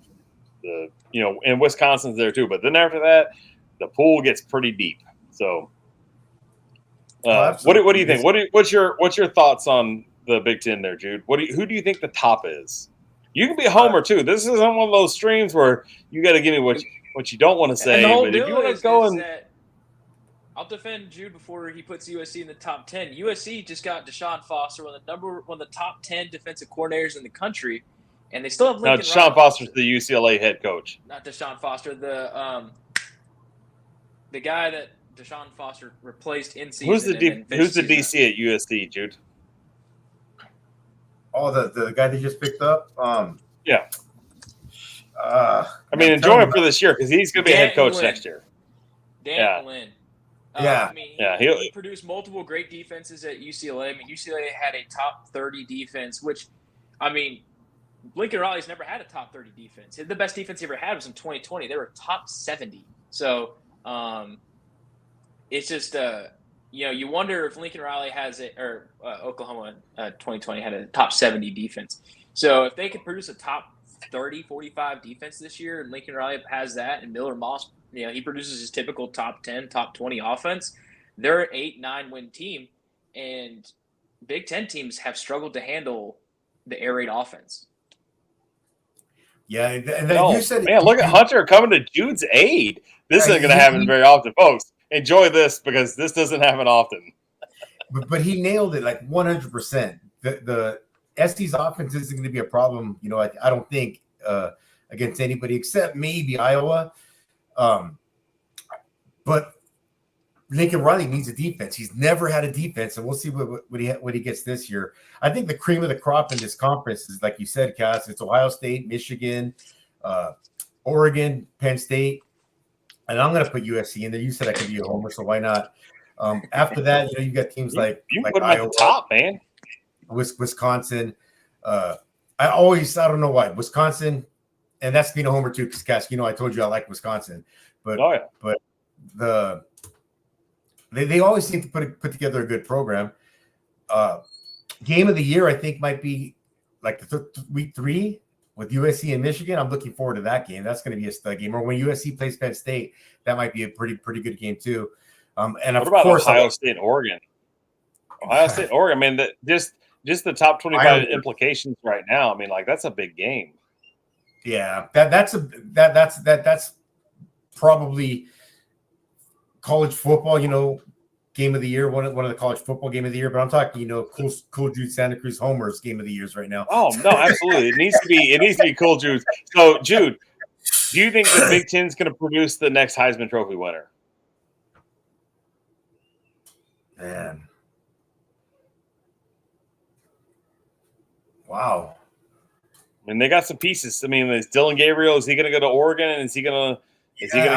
and Wisconsin's there too. But then after that, the pool gets pretty deep. So, what do you think? What's your thoughts on the Big Ten there, Jude? Who do you think the top is? You can be a homer too. This isn't one of those streams where you got to give me what you don't want to say. But if you want to go and I'll defend Jude before he puts USC in the top 10. USC just got Deshaun Foster, one of the top 10 defensive coordinators in the country, and they still have Lincoln Deshaun Riley. Foster's the UCLA head coach. Not Deshaun Foster, the guy that Deshaun Foster replaced in season. Who's the DC at USC, Jude? Oh, the guy they just picked up. Yeah. Enjoy him for this year because he's going to be a head coach next year. Dan Lynn. He produced multiple great defenses at UCLA. I mean, UCLA had a top 30 defense, which, Lincoln Riley's never had a top 30 defense. The best defense he ever had was in 2020. They were top 70. So it's just, you wonder if Lincoln Riley has it, or Oklahoma 2020 had a top 70 defense. So if they could produce a top 30, 45 defense this year, and Lincoln Riley has that, and Miller Moss, he produces his typical top 10, top 20 offense, they're an 8-9 win team, and Big Ten teams have struggled to handle the air raid offense. Yeah, and then you said, man, look at Hunter coming to Jude's aid. This isn't going to happen very often, folks. enjoy this because this doesn't happen often. But he nailed it like 100%. The SC's offense isn't going to be a problem. I don't think against anybody except maybe Iowa. But Lincoln Riley needs a defense. He's never had a defense, and we'll see what he gets this year. I think the cream of the crop in this conference is, like you said, Cass. It's Ohio State, Michigan, Oregon, Penn State, and I'm going to put USC in there. You said I could be a homer, so why not? After that, you got teams like put them Iowa, at the top, man. Wisconsin. I don't know why Wisconsin, and that's being a homer too, because Cass, I told you I like Wisconsin, but they always seem to put together a good program. Game of the year, I think, might be like the week 3 with USC and Michigan. I'm looking forward to that game. That's going to be a stud game. Or when USC plays Penn State, that might be a pretty good game too. And what about Ohio State and Oregon? Ohio State, Oregon. I mean, just the top 25 implications right now. I mean, like that's a big game. Yeah, that's probably college football. Game of the year, one of the college football game of the year. But I'm talking, Cool Jude Santa Cruz homers game of the years right now. Oh no, absolutely. It needs to be Cool Jude. So Jude, do you think the Big Ten's going to produce the next Heisman Trophy winner? Man. Wow. I mean, they got some pieces. I mean, is Dylan Gabriel, is he going to go to Oregon? And is he going to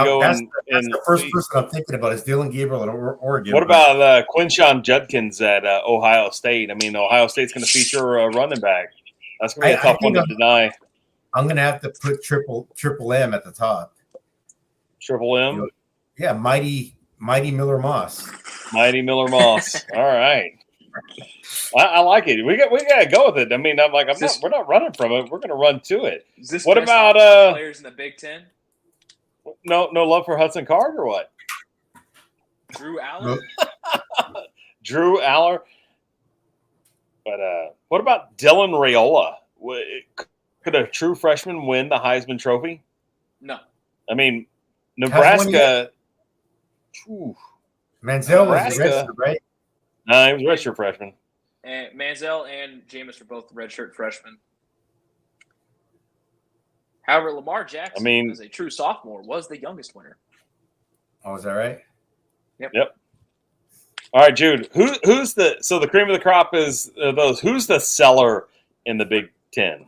go? That's the first person I'm thinking about is Dylan Gabriel in Oregon. What about Quinshawn Judkins at Ohio State? I mean, Ohio State's going to feature a running back. That's going to be a tough one to deny. I'm going to have to put triple M at the top. Triple M? Yeah, Mighty Miller Moss. Mighty Miller Moss. All right. I like it. We got to go with it. I mean, we're not running from it. We're going to run to it. Is this what about players in the Big Ten? No love for Hudson Card or what? Drew Aller. Drew Aller. But what about Dylan Raiola? Could a true freshman win the Heisman Trophy? No. I mean, Nebraska. Manziel was a redshirt, right? No, he was a redshirt freshman. And Manziel and Jameis are both redshirt freshmen. However, Lamar Jackson, as a true sophomore, was the youngest winner. Oh, is that right? Yep. All right, Jude. Who's the cream of the crop is those? Who's the seller in the Big Ten?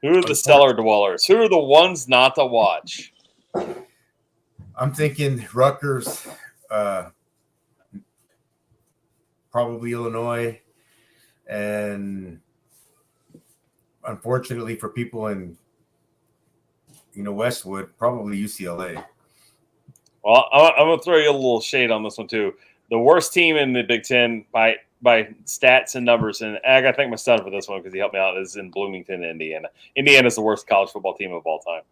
Who are the cellar dwellers? Who are the ones not to watch? I'm thinking Rutgers, probably Illinois, and unfortunately for people in Westwood, probably UCLA. Well, I'm going to throw you a little shade on this one too. The worst team in the Big Ten by stats and numbers, and I got to thank my son for this one because he helped me out, is in Bloomington, Indiana. Indiana's the worst college football team of all time.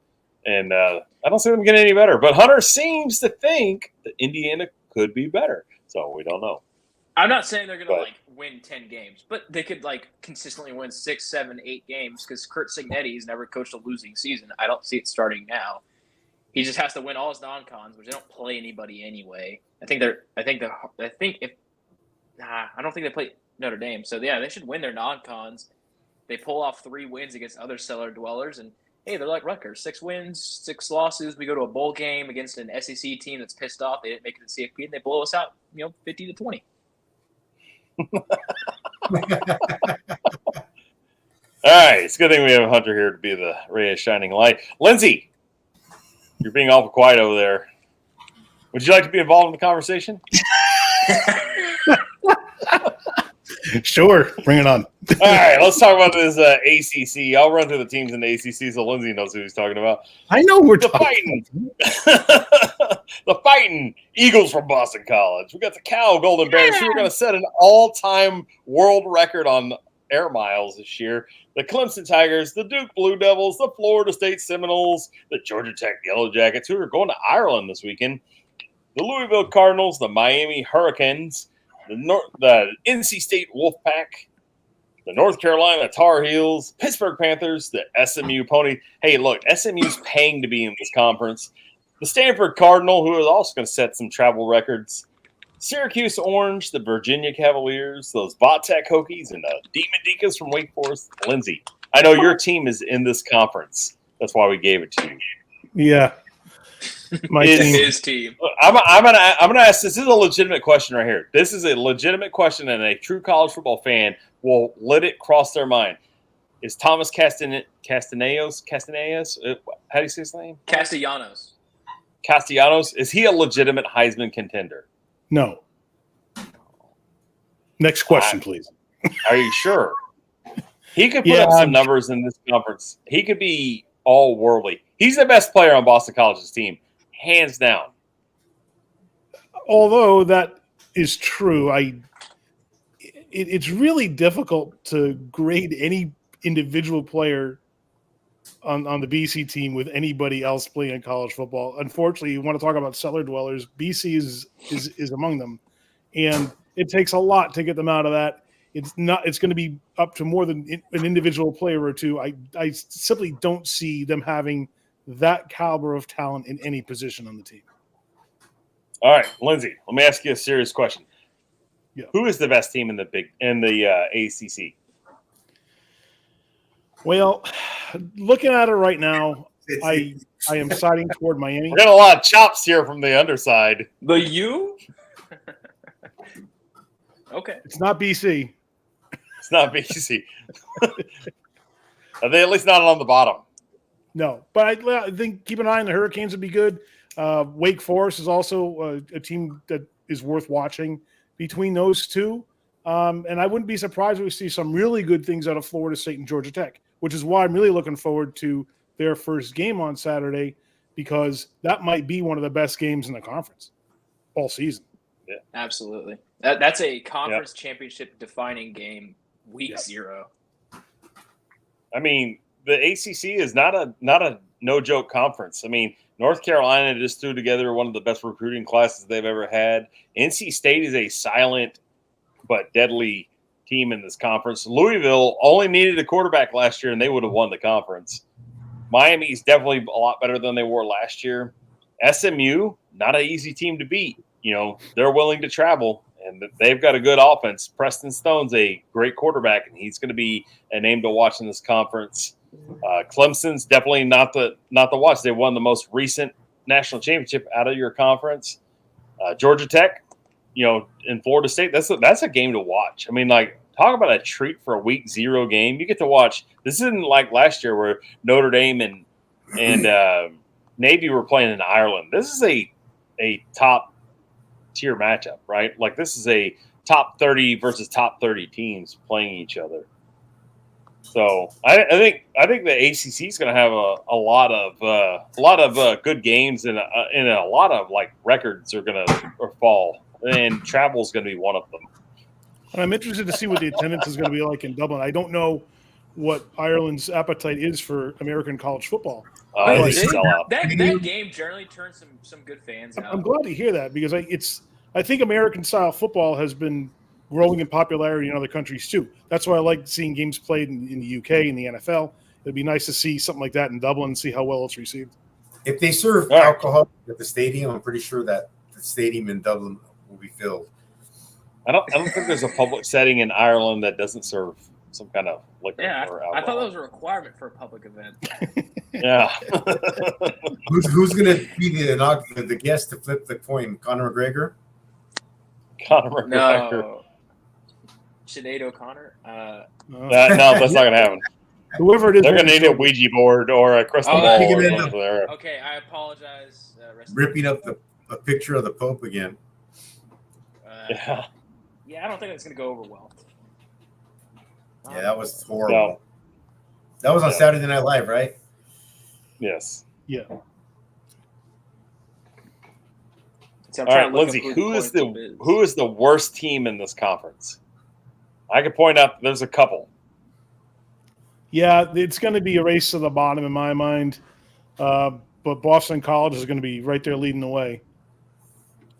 And I don't see them getting any better. But Hunter seems to think that Indiana could be better. So we don't know. I'm not saying they're going to win 10 games, but they could consistently win 6, 7, 8 games because Curt Cignetti has never coached a losing season. I don't see it starting now. He just has to win all his non-cons, which they don't play anybody anyway. I don't think they play Notre Dame. So yeah, they should win their non-cons. They pull off 3 wins against other cellar dwellers, and hey, they're like Rutgers. 6 wins, 6 losses. We go to a bowl game against an SEC team that's pissed off. They didn't make it to CFP, and they blow us out, 50-20. All right. It's a good thing we have Hunter here to be the ray of shining light. Lindsay, you're being awful quiet over there. Would you like to be involved in the conversation? Sure. Bring it on. All right. Let's talk about this ACC. I'll run through the teams in the ACC so Lindsay knows who he's talking about. I know we're talking. The fighting Eagles from Boston College. We got the Cal Golden Bears who are going to set an all-time world record on air miles this year. The Clemson Tigers, the Duke Blue Devils, the Florida State Seminoles, the Georgia Tech Yellow Jackets, who are going to Ireland this weekend. The Louisville Cardinals, the Miami Hurricanes, the NC State Wolfpack, the North Carolina Tar Heels, Pittsburgh Panthers, the SMU Pony. Hey, look, SMU's paying to be in this conference. the Stanford Cardinal, who is also going to set some travel records. Syracuse Orange, the Virginia Cavaliers, those Vatech Hokies, and the Demon Deacons from Wake Forest. Lindsay, I know your team is in this conference. That's why we gave it to you. Yeah. My team. His team. I'm gonna ask. This is a legitimate question right here. This is a legitimate question, and a true college football fan will let it cross their mind. Is Thomas Castellanos? How do you say his name? Castellanos. Castellanos. Is he a legitimate Heisman contender? No. Next question, please. Are you sure? He could put Yeah, up some numbers in this conference. He could be all worldly. He's the best player on Boston College's team, hands down. Although that is true, it's really difficult to grade any individual player on the BC team with anybody else playing college football. Unfortunately, you want to talk about cellar dwellers. BC is among them, and it takes a lot to get them out of that. It's going to be up to more than an individual player or two. I simply don't see them having that caliber of talent in any position on the team. All right, Lindsay, let me ask you a serious question. Yeah. Who is the best team in the ACC? Well, looking at it right now, I am siding toward Miami. We're getting a lot of chops here from the underside. The U? Okay. It's not BC. It's not BC. Are they at least not on the bottom? No, but I think keep an eye on the Hurricanes would be good. Wake Forest is also a team that is worth watching between those two. And I wouldn't be surprised if we see some really good things out of Florida State and Georgia Tech, which is why I'm really looking forward to their first game on Saturday, because that might be one of the best games in the conference all season. Yeah, absolutely. That's a conference championship defining game, week 0. I mean, the ACC is not a no joke conference. I mean, North Carolina just threw together one of the best recruiting classes they've ever had. NC State is a silent but deadly team in this conference. Louisville only needed a quarterback last year, and they would have won the conference. Miami's definitely a lot better than they were last year. SMU, not an easy team to beat. You know, they're willing to travel, and they've got a good offense. Preston Stone's a great quarterback, and he's going to be a name to watch in this conference. Clemson's definitely not the watch. They won the most recent national championship out of your conference. Georgia Tech, you know, in Florida State, that's a game to watch. I mean, like, talk about a treat for a week 0 game. You get to watch. This isn't like last year where Notre Dame and Navy were playing in Ireland. This is a top tier matchup, right? Like, this is a top 30 versus top 30 teams playing each other. So I think the ACC is going to have a lot of good games, and a lot of like records are going to fall, and travel is going to be one of them. And I'm interested to see what the attendance is going to be like in Dublin. I don't know what Ireland's appetite is for American college football. That game generally turns some good fans out. I'm glad to hear that, because I think American style football has been growing in popularity in other countries too. That's why I like seeing games played in the UK and the NFL. It'd be nice to see something like that in Dublin and see how well it's received. If they serve alcohol at the stadium, I'm pretty sure that the stadium in Dublin will be filled. I don't think there's a public setting in Ireland that doesn't serve some kind of liquor or alcohol. I thought that was a requirement for a public event. Yeah. Who's going to be the guest to flip the coin? Conor McGregor? Conor McGregor. No. Sinead O'Connor? No, that's not going to happen. Whoever it is, they're going to need a Ouija board or a crystal ball. Okay, I apologize. Ripping up a picture of the Pope again. Yeah, I don't think it's going to go over well. Yeah, that was horrible. No. That was on Saturday Night Live, right? Yes. Yeah. All right, Lindsay, who is the worst team in this conference? I could point out there's a couple. Yeah, it's going to be a race to the bottom in my mind. But Boston College is going to be right there leading the way.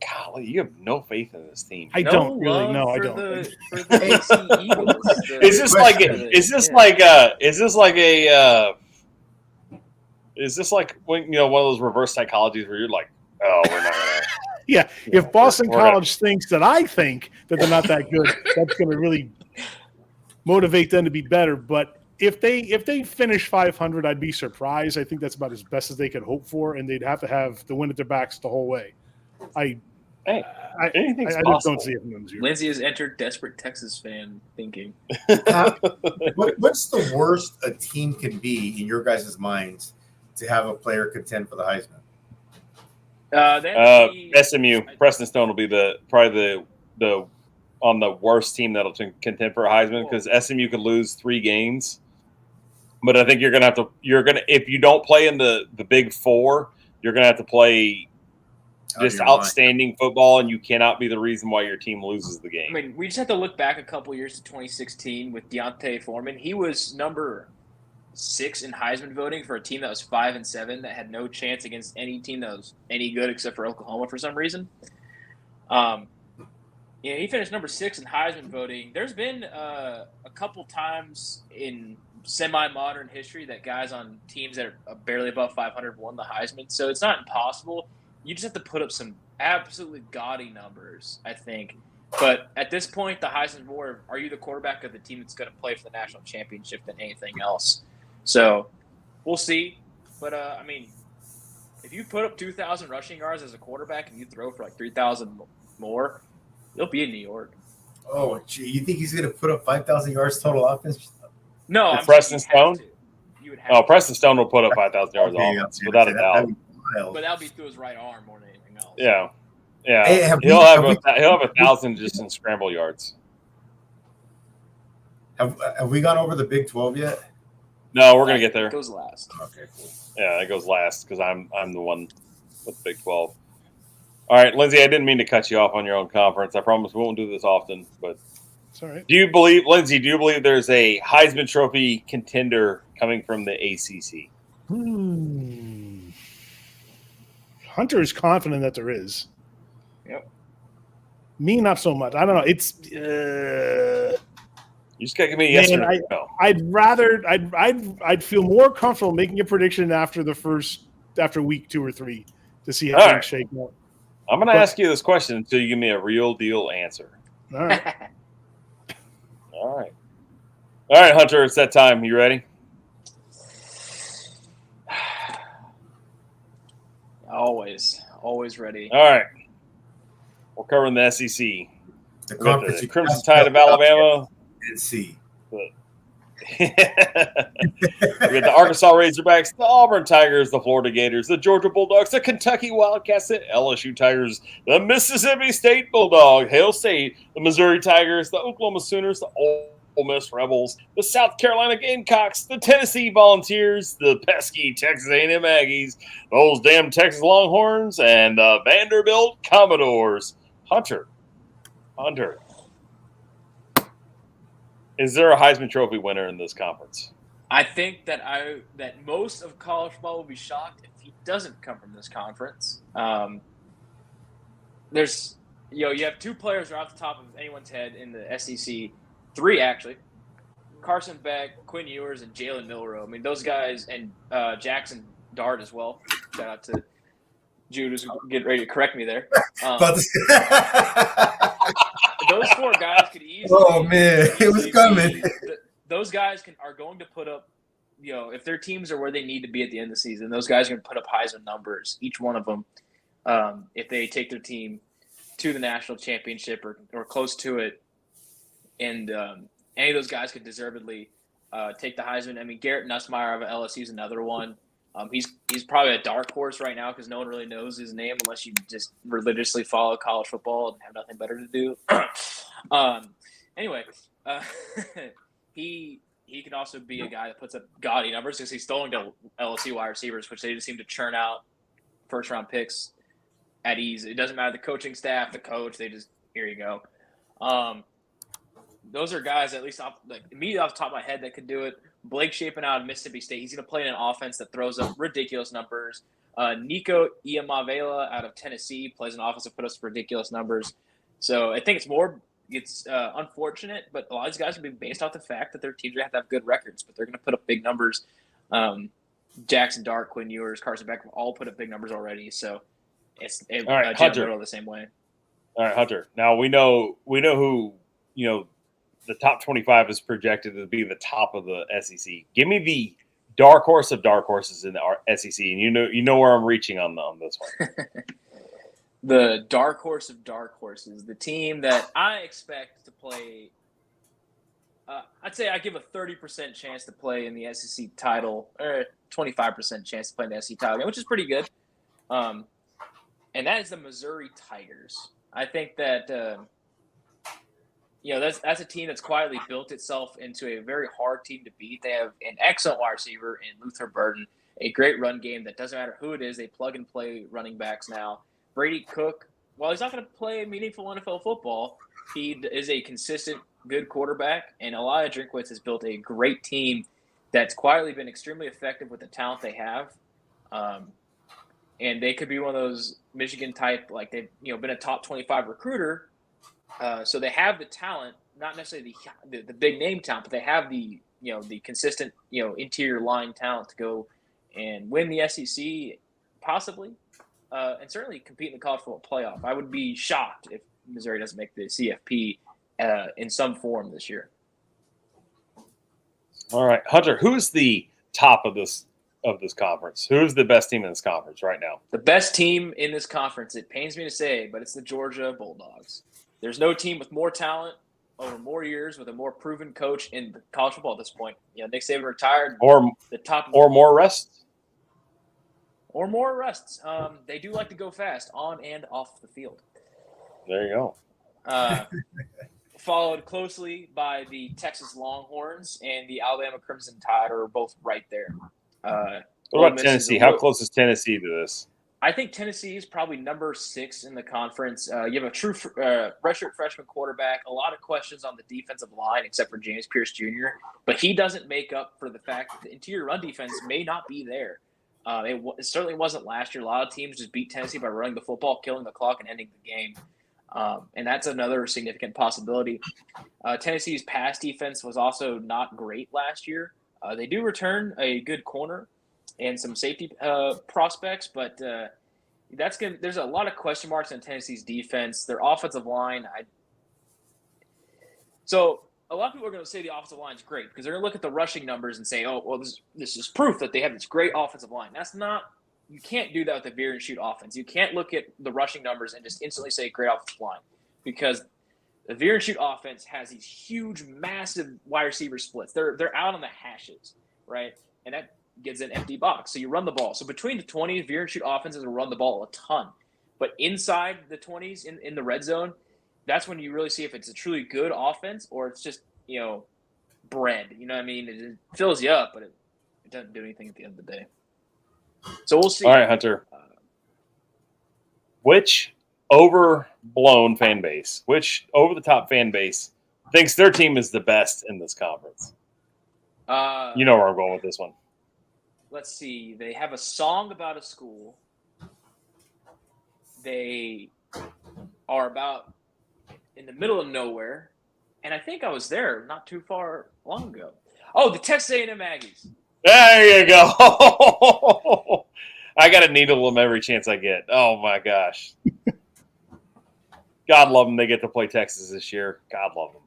Golly, you have no faith in this team. I don't really. No, I don't. Is this like a Is this like when one of those reverse psychologies where you're like, oh, we're not gonna. Yeah, if Boston we're gonna- College thinks that I think that they're not that good, that's going to really motivate them to be better. But if they finish 500, I'd be surprised. I think that's about as best as they could hope for, and they'd have to have the wind at their backs the whole way. Anything's I just possible. don't see it from them. Lindsay has entered desperate Texas fan thinking. What's the worst a team can be in your guys' minds to have a player contend for the Heisman? SMU Preston Stone will be probably the on the worst team that'll contend for a Heisman because SMU could lose 3 games, but I think you're gonna if you don't play in the Big Four, you're gonna have to play just outstanding football, and you cannot be the reason why your team loses the game. I mean, we just have to look back a couple years to 2016 with Deontay Foreman. He was number 6 in Heisman voting for a team that was 5-7 that had no chance against any team that was any good except for Oklahoma for some reason. He finished number 6 in Heisman voting. There's been a couple times in semi-modern history that guys on teams that are barely above 500 won the Heisman. So it's not impossible. You just have to put up some absolutely gaudy numbers, I think. But at this point, the Heisman's more, are you the quarterback of the team that's going to play for the national championship than anything else? So we'll see. But, I mean, if you put up 2,000 rushing yards as a quarterback and you throw for like 3,000 more, you'll be in New York. Oh, gee, you think he's going to put up 5,000 yards total offense? No, I'm Preston Stone? Preston Stone will put up 5,000 yards offense, without a doubt. But that'll be through his right arm more than anything else. Yeah. Hey, he'll have 1,000 just in scramble yards. Have we gone over the Big 12 yet? No, we're gonna get there. It goes last. Okay, cool. Yeah, it goes last because I'm the one with the Big 12. All right, Lindsay, I didn't mean to cut you off on your own conference. I promise we won't do this often, but it's all right. Lindsay, do you believe there's a Heisman Trophy contender coming from the ACC? Hunter is confident that there is. Yep. Me, not so much. I don't know. It's you just gotta give me a yes or no. I'd feel more comfortable making a prediction after week 2 or 3 to see how things shake out. I'm gonna ask you this question until you give me a real deal answer. All right. All right, Hunter. It's that time. You ready? Always ready. All right. We're covering the SEC. The conference, the Crimson Tide of Alabama. And see. We got the Arkansas Razorbacks, the Auburn Tigers, the Florida Gators, the Georgia Bulldogs, the Kentucky Wildcats, the LSU Tigers, the Mississippi State Bulldogs, Hail State, the Missouri Tigers, the Oklahoma Sooners, the Ole Miss Rebels, the South Carolina Gamecocks, the Tennessee Volunteers, the pesky Texas A&M Aggies, those damn Texas Longhorns, and the Vanderbilt Commodores. Hunter. Is there a Heisman Trophy winner in this conference? I think that most of college football will be shocked if he doesn't come from this conference. There's you have 2 players right off the top of anyone's head in the SEC, 3 actually. Carson Beck, Quinn Ewers, and Jalen Milroe. I mean, those guys, and Jackson Dart as well. Shout out to Jude, who's getting ready to correct me there. Those 4 guys could easily. Oh man, it was coming. Those guys are going to put up, if their teams are where they need to be at the end of the season, those guys are going to put up Heisman numbers, each one of them, if they take their team to the national championship or close to it. And any of those guys could deservedly take the Heisman. I mean, Garrett Nussmeier of LSU is another one. He's probably a dark horse right now because no one really knows his name unless you just religiously follow college football and have nothing better to do. Anyway, he can also be a guy that puts up gaudy numbers because he's throwing to LSU wide receivers, which they just seem to churn out first-round picks at ease. It doesn't matter the coaching staff, the coach. They just, here you go. Those are guys, at least immediately off the top of my head, that could do it. Blake Shapen out of Mississippi State. He's going to play in an offense that throws up ridiculous numbers. Nico Iamavela out of Tennessee plays an offense that puts up ridiculous numbers. So I think it's unfortunate, but a lot of these guys will be based off the fact that their teams are going to have good records, but they're going to put up big numbers. Jackson Dart, Quinn Ewers, Carson Beck all put up big numbers already. So all right, Hunter. the same way. All right, Hunter. Now we know who the top 25 is projected to be the top of the SEC. Give me the dark horse of dark horses in the SEC, and you know where I'm reaching on this one. The dark horse of dark horses, the team that I expect to play. I'd say I give a 30% chance to play in the SEC title, or 25% chance to play in the SEC title, which is pretty good. And that is the Missouri Tigers. I think that that's a team that's quietly built itself into a very hard team to beat. They have an excellent wide receiver in Luther Burden, a great run game that doesn't matter who it is. They plug and play running backs now. Brady Cook, while he's not going to play meaningful NFL football, he is a consistent, good quarterback. And Elijah Drinkwitz has built a great team that's quietly been extremely effective with the talent they have. And they could be one of those Michigan type, like they've been a top 25 recruiter. So they have the talent, not necessarily the big name talent, but they have the consistent interior line talent to go and win the SEC, possibly, and certainly compete in the college football playoff. I would be shocked if Missouri doesn't make the CFP in some form this year. All right, Hunter, who's the top of this conference? Who's the best team in this conference right now? The best team in this conference, it pains me to say, but it's the Georgia Bulldogs. There's no team with more talent over more years with a more proven coach in college football at this point. Nick Saban retired, or more rest, or more arrests. They do like to go fast on and off the field. There you go. Followed closely by the Texas Longhorns and the Alabama Crimson Tide are both right there. What about Tennessee? How close is Tennessee to this? I think Tennessee is probably number 6 in the conference. You have a true redshirt freshman quarterback. A lot of questions on the defensive line, except for James Pierce Jr. But he doesn't make up for the fact that the interior run defense may not be there. It certainly wasn't last year. A lot of teams just beat Tennessee by running the football, killing the clock, and ending the game. And that's another significant possibility. Tennessee's pass defense was also not great last year. They do return a good corner and some safety prospects, but there's a lot of question marks on Tennessee's defense. Their offensive line, so a lot of people are going to say the offensive line is great because they're going to look at the rushing numbers and say, oh, well, this is proof that they have this great offensive line. You can't do that with the veer and shoot offense. You can't look at the rushing numbers and just instantly say great offensive line because the veer and shoot offense has these huge, massive wide receiver splits. They're out on the hashes, right? And that gets an empty box. So you run the ball. So between the 20s, veer and shoot offenses will run the ball a ton. But inside the 20s in the red zone, that's when you really see if it's a truly good offense or it's just, bread. You know what I mean? It fills you up, but it doesn't do anything at the end of the day. So we'll see. All right, Hunter. Which overblown fan base, which over-the-top fan base thinks their team is the best in this conference? You know where I'm going with this one. Let's see. They have a song about a school. They are about in the middle of nowhere. And I think I was there not too far long ago. Oh, the Texas A&M Aggies. There you go. I got to needle them every chance I get. Oh, my gosh. God love them. They get to play Texas this year. God love them.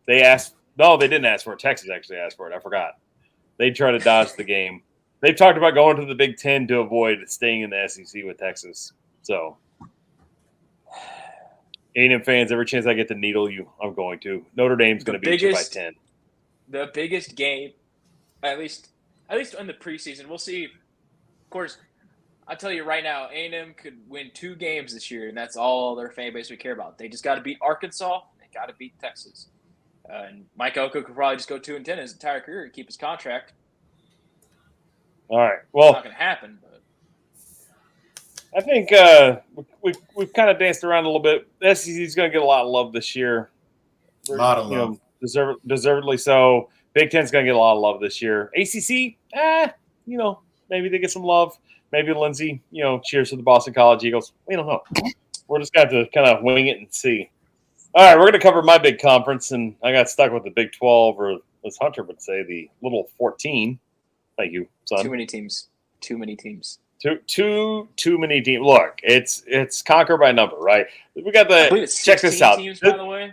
They asked – no, they didn't ask for it. Texas actually asked for it. I forgot. They try to dodge the game. They've talked about going to the Big Ten to avoid staying in the SEC with Texas. So, A&M fans, every chance I get to needle you, I'm going to. Notre Dame's going to beat you by 10. The biggest game, at least in the preseason, we'll see. Of course, I'll tell you right now, A&M could win 2 games this year, and that's all their fan base would care about. They just got to beat Arkansas. They got to beat Texas. And Mike Elko could probably just go 2-10 his entire career and keep his contract. All right. Well, it's not going to happen, but I think we've kind of danced around a little bit. The SEC is going to get a lot of love this year. A lot of love. Deservedly so. Big Ten's going to get a lot of love this year. ACC, maybe they get some love. Maybe Lindsey, cheers to the Boston College Eagles. We don't know. We're just going to have to kind of wing it and see. All right, we're going to cover my big conference, and I got stuck with the Big 12, or as Hunter would say, the little 14. Thank you, son. Too many teams. Too many teams. Too many teams. Look, it's conquer by number, right? We got I believe the it's check this out. teams, by the way.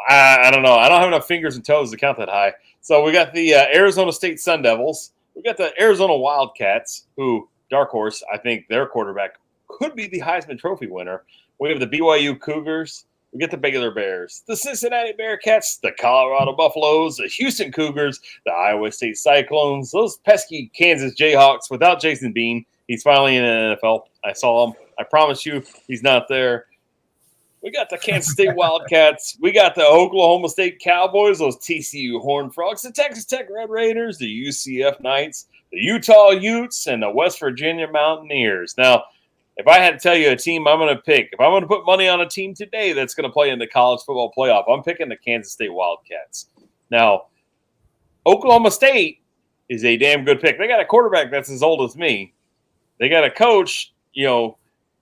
I don't know. I don't have enough fingers and toes to count that high. So we got the Arizona State Sun Devils. We got the Arizona Wildcats, who dark horse. I think their quarterback could be the Heisman Trophy winner. We have the BYU Cougars. We get the Baylor Bears, the Cincinnati Bearcats, the Colorado Buffaloes, the Houston Cougars, the Iowa State Cyclones, those pesky Kansas Jayhawks without Jason Bean. He's finally in the NFL. I saw him. I promise you he's not there. We got the Kansas State Wildcats. We got the Oklahoma State Cowboys, those TCU Horned Frogs, the Texas Tech Red Raiders, the UCF Knights, the Utah Utes, and the West Virginia Mountaineers. Now, if I had to tell you a team I'm going to pick, if I'm going to put money on a team today that's going to play in the college football playoff, I'm picking the Kansas State Wildcats. Now, Oklahoma State is a damn good pick. They got a quarterback that's as old as me. They got a coach,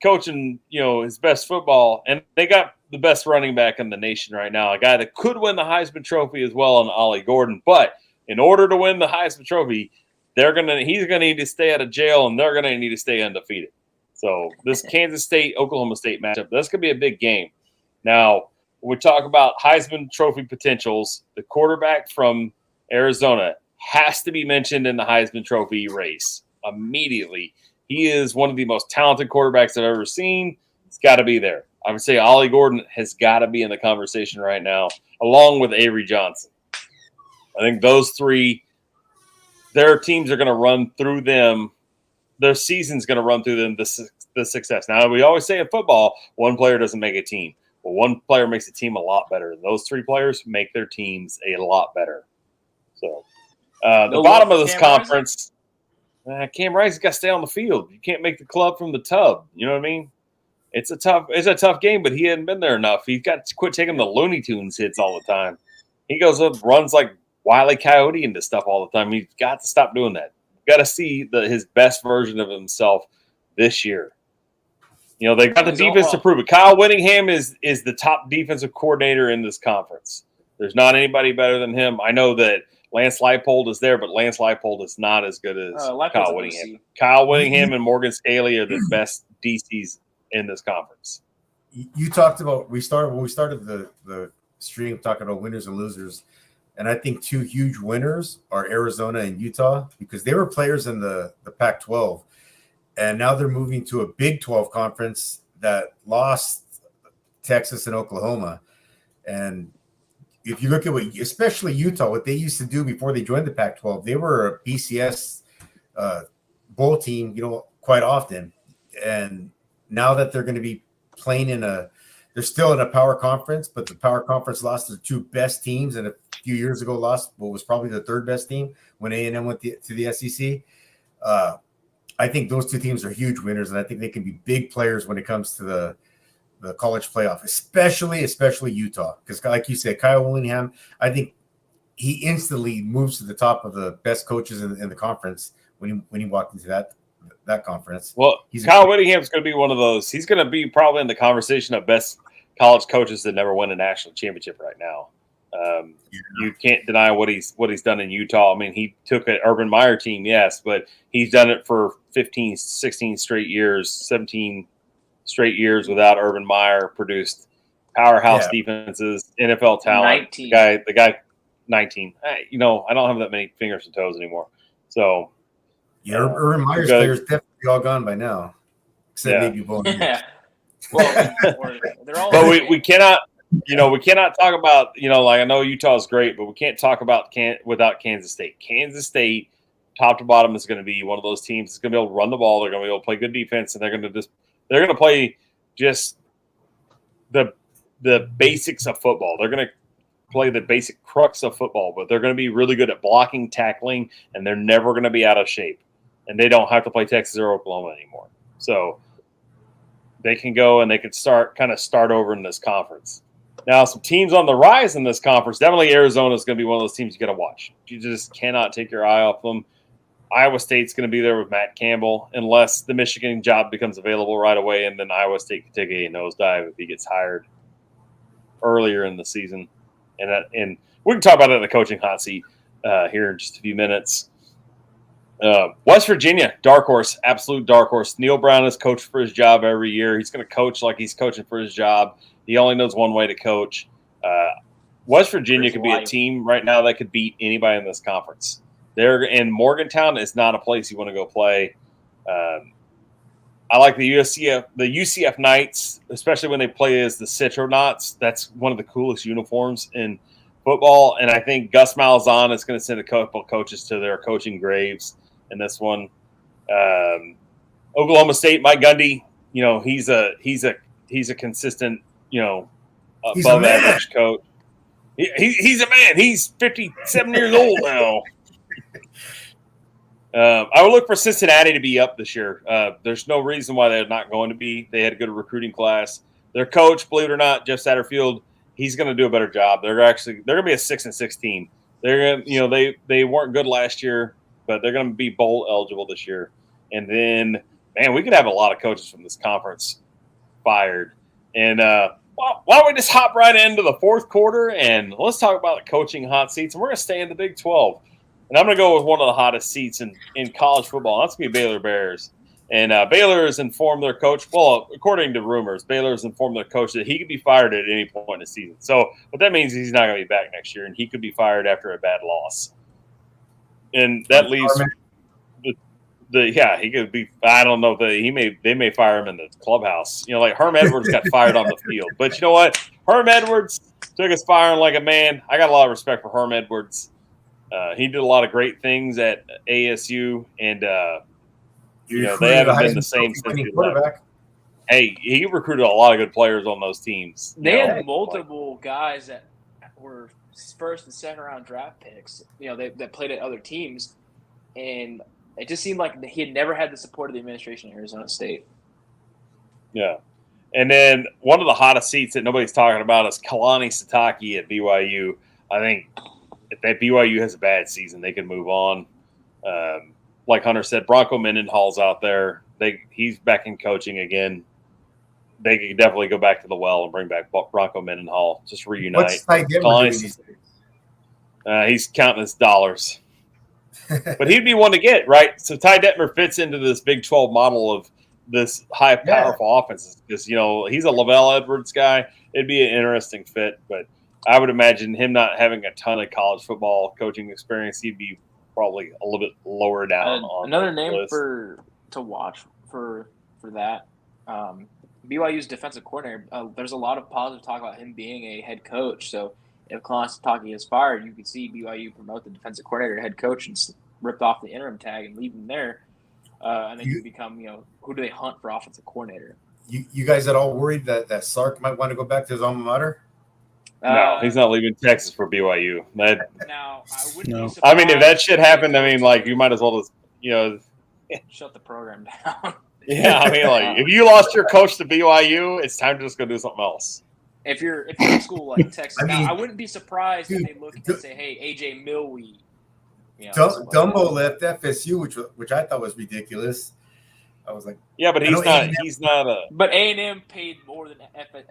coaching, his best football, and they got the best running back in the nation right now, a guy that could win the Heisman Trophy as well, in Ollie Gordon. But in order to win the Heisman Trophy, he's going to need to stay out of jail, and they're going to need to stay undefeated. So this Kansas State-Oklahoma State matchup, that's going to be a big game. Now, when we talk about Heisman Trophy potentials, the quarterback from Arizona has to be mentioned in the Heisman Trophy race immediately. He is one of the most talented quarterbacks I've ever seen. It's got to be there. I would say Ollie Gordon has got to be in the conversation right now, along with Avery Johnson. I think those three, their teams are going to run through them. Their season's going to run through them the success. Now, we always say in football, one player doesn't make a team. Well, one player makes a team a lot better. Those three players make their teams a lot better. So, the bottom of this conference, Cam Rising's got to stay on the field. You can't make the club from the tub. You know what I mean? It's a tough game, but he hadn't been there enough. He's got to quit taking the Looney Tunes hits all the time. He goes up, runs like Wile E. Coyote into stuff all the time. He's got to stop doing that. Got to see his best version of himself this year. They got the defense to prove it. Kyle Whittingham is the top defensive coordinator in this conference. There's not anybody better than him. I know that Lance Leipold is there, but Lance Leipold is not as good as Kyle Whittingham. Kyle Whittingham and Morgan Scaley are the best DCs in this conference. You talked about we started the stream talking about winners and losers. And I think two huge winners are Arizona and Utah because they were players in the Pac-12. And now they're moving to a Big 12 conference that lost Texas and Oklahoma. And if you look at especially Utah, what they used to do before they joined the Pac-12, they were a BCS bowl team, quite often. And now that they're going to be playing they're still in a power conference, but the power conference lost their two best teams, and a few years ago lost what was probably the third best team when A&M went to the SEC. I think those two teams are huge winners, and I think they can be big players when it comes to the college playoff, especially Utah. Because like you said, Kyle Whittingham, I think he instantly moves to the top of the best coaches in the conference when he walked into that conference. Well, Kyle Whittingham's going to be one of those. He's going to be probably in the conversation of best college coaches that never win a national championship right now. You can't deny what he's done in Utah. I mean, he took an Urban Meyer team, yes, but he's done it for 15, 16 straight years, 17 straight years without Urban Meyer, produced powerhouse defenses, NFL talent. 19. The guy 19. I don't have that many fingers and toes anymore. So, Urban Meyer's players definitely all gone by now, except maybe Bo. Well, they're all. But we cannot. We cannot talk about, I know Utah's great, but we can't talk about without Kansas State. Kansas State, top to bottom, is going to be one of those teams that's going to be able to run the ball. They're going to be able to play good defense, and they're going to play just the basics of football. They're going to play the basic crux of football, but they're going to be really good at blocking, tackling, and they're never going to be out of shape. And they don't have to play Texas or Oklahoma anymore. So they can go and they can start over in this conference. Now, some teams on the rise in this conference, definitely Arizona is going to be one of those teams you got to watch. You just cannot take your eye off them. Iowa State's going to be there with Matt Campbell unless the Michigan job becomes available right away, and then Iowa State can take a nosedive if he gets hired earlier in the season. And we can talk about it in the coaching hot seat here in just a few minutes. West Virginia, dark horse, absolute dark horse. Neil Brown is coach for his job every year. He's going to coach like he's coaching for his job. He only knows one way to coach. West Virginia could be a team right now that could beat anybody in this conference. And Morgantown is not a place you want to go play. I like the UCF Knights, especially when they play as the Citronauts. That's one of the coolest uniforms in football. And I think Gus Malzahn is going to send a couple coaches to their coaching graves in this one. Oklahoma State, Mike Gundy, he's a consistent, above average coach. He's a man. He's 57 years old now. I would look for Cincinnati to be up this year. There's no reason why they're not going to be. They had a good recruiting class. Their coach, believe it or not, Jeff Satterfield, he's going to do a better job. They're going to be a 6-6 team. They're going to, they weren't good last year, but they're going to be bowl eligible this year. And then, man, we could have a lot of coaches from this conference fired. And why don't we just hop right into the fourth quarter and let's talk about the coaching hot seats. And we're going to stay in the Big 12. And I'm going to go with one of the hottest seats in college football. That's going to be Baylor Bears. And Baylor has informed their coach, well, according to rumors, Baylor has informed their coach that he could be fired at any point in the season. So what that means is he's not going to be back next year, and he could be fired after a bad loss. And that leaves he could be. I don't know. They may fire him in the clubhouse. Like Herm Edwards got fired on the field. But you know what? Herm Edwards took his firing like a man. I got a lot of respect for Herm Edwards. He did a lot of great things at ASU, and they haven't been the same since he left. Hey, he recruited a lot of good players on those teams. They had multiple guys that were first and second round draft picks. That played at other teams, and it just seemed like he had never had the support of the administration at Arizona State. Yeah, and then one of the hottest seats that nobody's talking about is Kalani Sitake at BYU. I think if that BYU has a bad season, they can move on. Like Hunter said, Bronco Mendenhall's out there. He's back in coaching again. They could definitely go back to the well and bring back Bronco Mendenhall. Just reunite. What's Ty Detmer doing these days? He's counting his dollars. But he'd be one to get, right? So Ty Detmer fits into this Big 12 model of this high, powerful offense. Because, he's a Lavelle Edwards guy. It'd be an interesting fit, but I would imagine him not having a ton of college football coaching experience. He'd be probably a little bit lower down on another name list. to watch for that. BYU's defensive coordinator. There's a lot of positive talk about him being a head coach. So if Kalani Sitake is fired, you could see BYU promote the defensive coordinator to head coach and rip off the interim tag and leave him there. And then you become, who do they hunt for offensive coordinator? You guys at all worried that Sark might want to go back to his alma mater? No, he's not leaving Texas for BYU. Now, I wouldn't be surprised. I mean, if that shit happened, you might as well just, shut the program down. Yeah, I mean, if you lost your coach to BYU, it's time to just go do something else. If you're a school like Texas, I wouldn't be surprised if they look and say, "Hey, AJ Milwee." Dumbo left FSU, which I thought was ridiculous. I was like, yeah, but he's not. He's not a. But A&M paid more than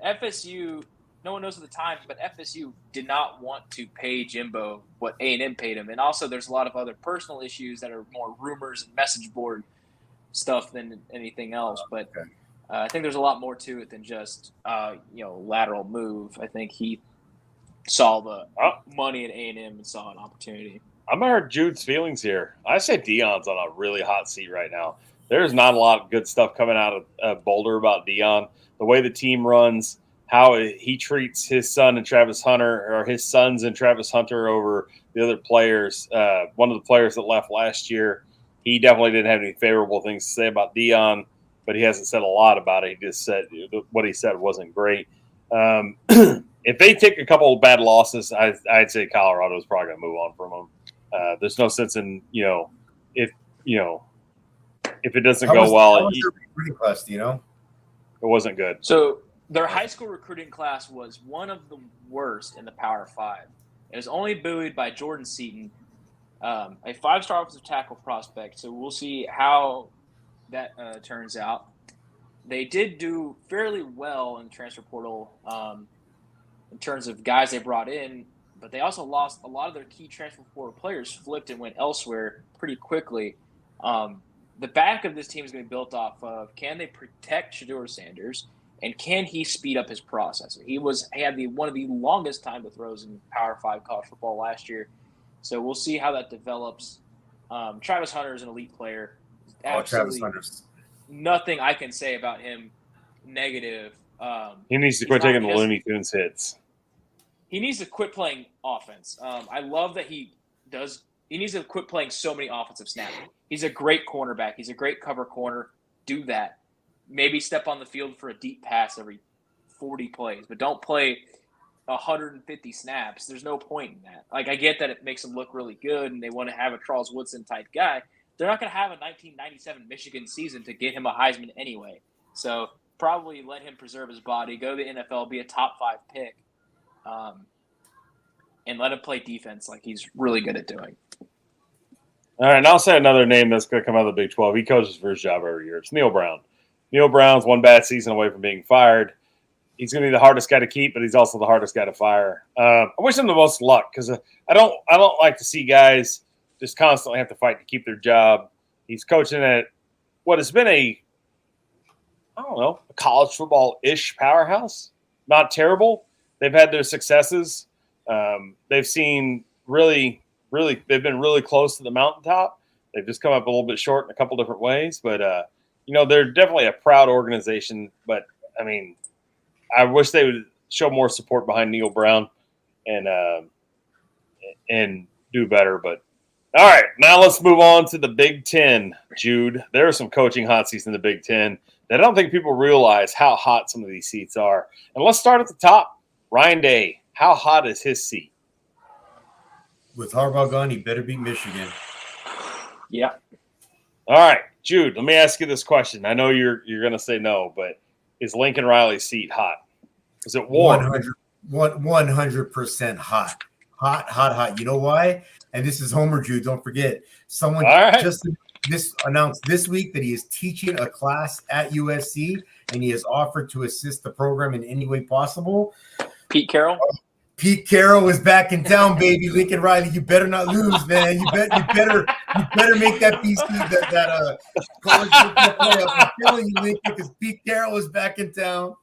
FSU. No one knows at the time, but FSU did not want to pay Jimbo what A&M paid him, and also there's a lot of other personal issues that are more rumors and message board stuff than anything else. But I think there's a lot more to it than just lateral move. I think he saw the money at A&M and saw an opportunity. I'm gonna hurt Jude's feelings here. I say Deion's on a really hot seat right now. There's not a lot of good stuff coming out of Boulder about Deion. The way the team runs, how he treats his son and Travis Hunter, or his sons and Travis Hunter over the other players. One of the players that left last year, he definitely didn't have any favorable things to say about Deion, but he hasn't said a lot about it. He just said what he said wasn't great. If they take a couple of bad losses, I'd say Colorado's probably going to move on from them. There's no sense in, if it doesn't go well, it wasn't good. So their high school recruiting class was one of the worst in the Power 5. It was only buoyed by Jordan Seaton, a 5-star offensive tackle prospect. So we'll see how that turns out. They did do fairly well in the transfer portal in terms of guys they brought in, but they also lost a lot of their key transfer portal players, flipped and went elsewhere pretty quickly. The back of this team is going to be built off of, can they protect Shedeur Sanders, and can he speed up his process? He had one of the longest time to throws in Power 5 college football last year. So we'll see how that develops. Travis Hunter is an elite player. Travis Hunter's. Nothing I can say about him negative. He needs to quit taking the Looney Tunes hits. He needs to quit playing offense. I love that he does. He needs to quit playing so many offensive snaps. He's a great cornerback. He's a great cover corner. Do that. Maybe step on the field for a deep pass every 40 plays, but don't play 150 snaps. There's no point in that. Like, I get that it makes them look really good and they want to have a Charles Woodson type guy. They're not going to have a 1997 Michigan season to get him a Heisman anyway. So probably let him preserve his body, go to the NFL, be a top 5 pick, and let him play defense like he's really good at doing. All right, and I'll say another name that's going to come out of the Big 12. He coaches for his job every year. It's Neil Brown. Neil Brown's one bad season away from being fired. He's going to be the hardest guy to keep, but he's also the hardest guy to fire. I wish him the most luck because I don't like to see guys just constantly have to fight to keep their job. He's coaching at what has been a college football-ish powerhouse. Not terrible. They've had their successes. They've seen they've been really close to the mountaintop. They've just come up a little bit short in a couple different ways, but they're definitely a proud organization. But I mean, I wish they would show more support behind Neil Brown and do better. But all right, now let's move on to the Big Ten, Jude. There are some coaching hot seats in the Big Ten that I don't think people realize how hot some of these seats are. And let's start at the top. Ryan Day, how hot is his seat? With Harbaugh gone, he better beat Michigan. Yeah. All right, Jude, let me ask you this question. I know you're going to say no, but is Lincoln Riley's seat hot? Is it warm? 100% hot. Hot. You know why? And this is Homer, Jude. Don't forget. Someone just announced this week that he is teaching a class at USC, and he has offered to assist the program in any way possible. Pete Carroll? Pete Carroll is back in town, baby. Lincoln Riley, you better not lose, man. You better make that BC that college football playoff. I'm telling you, Lincoln, because Pete Carroll is back in town.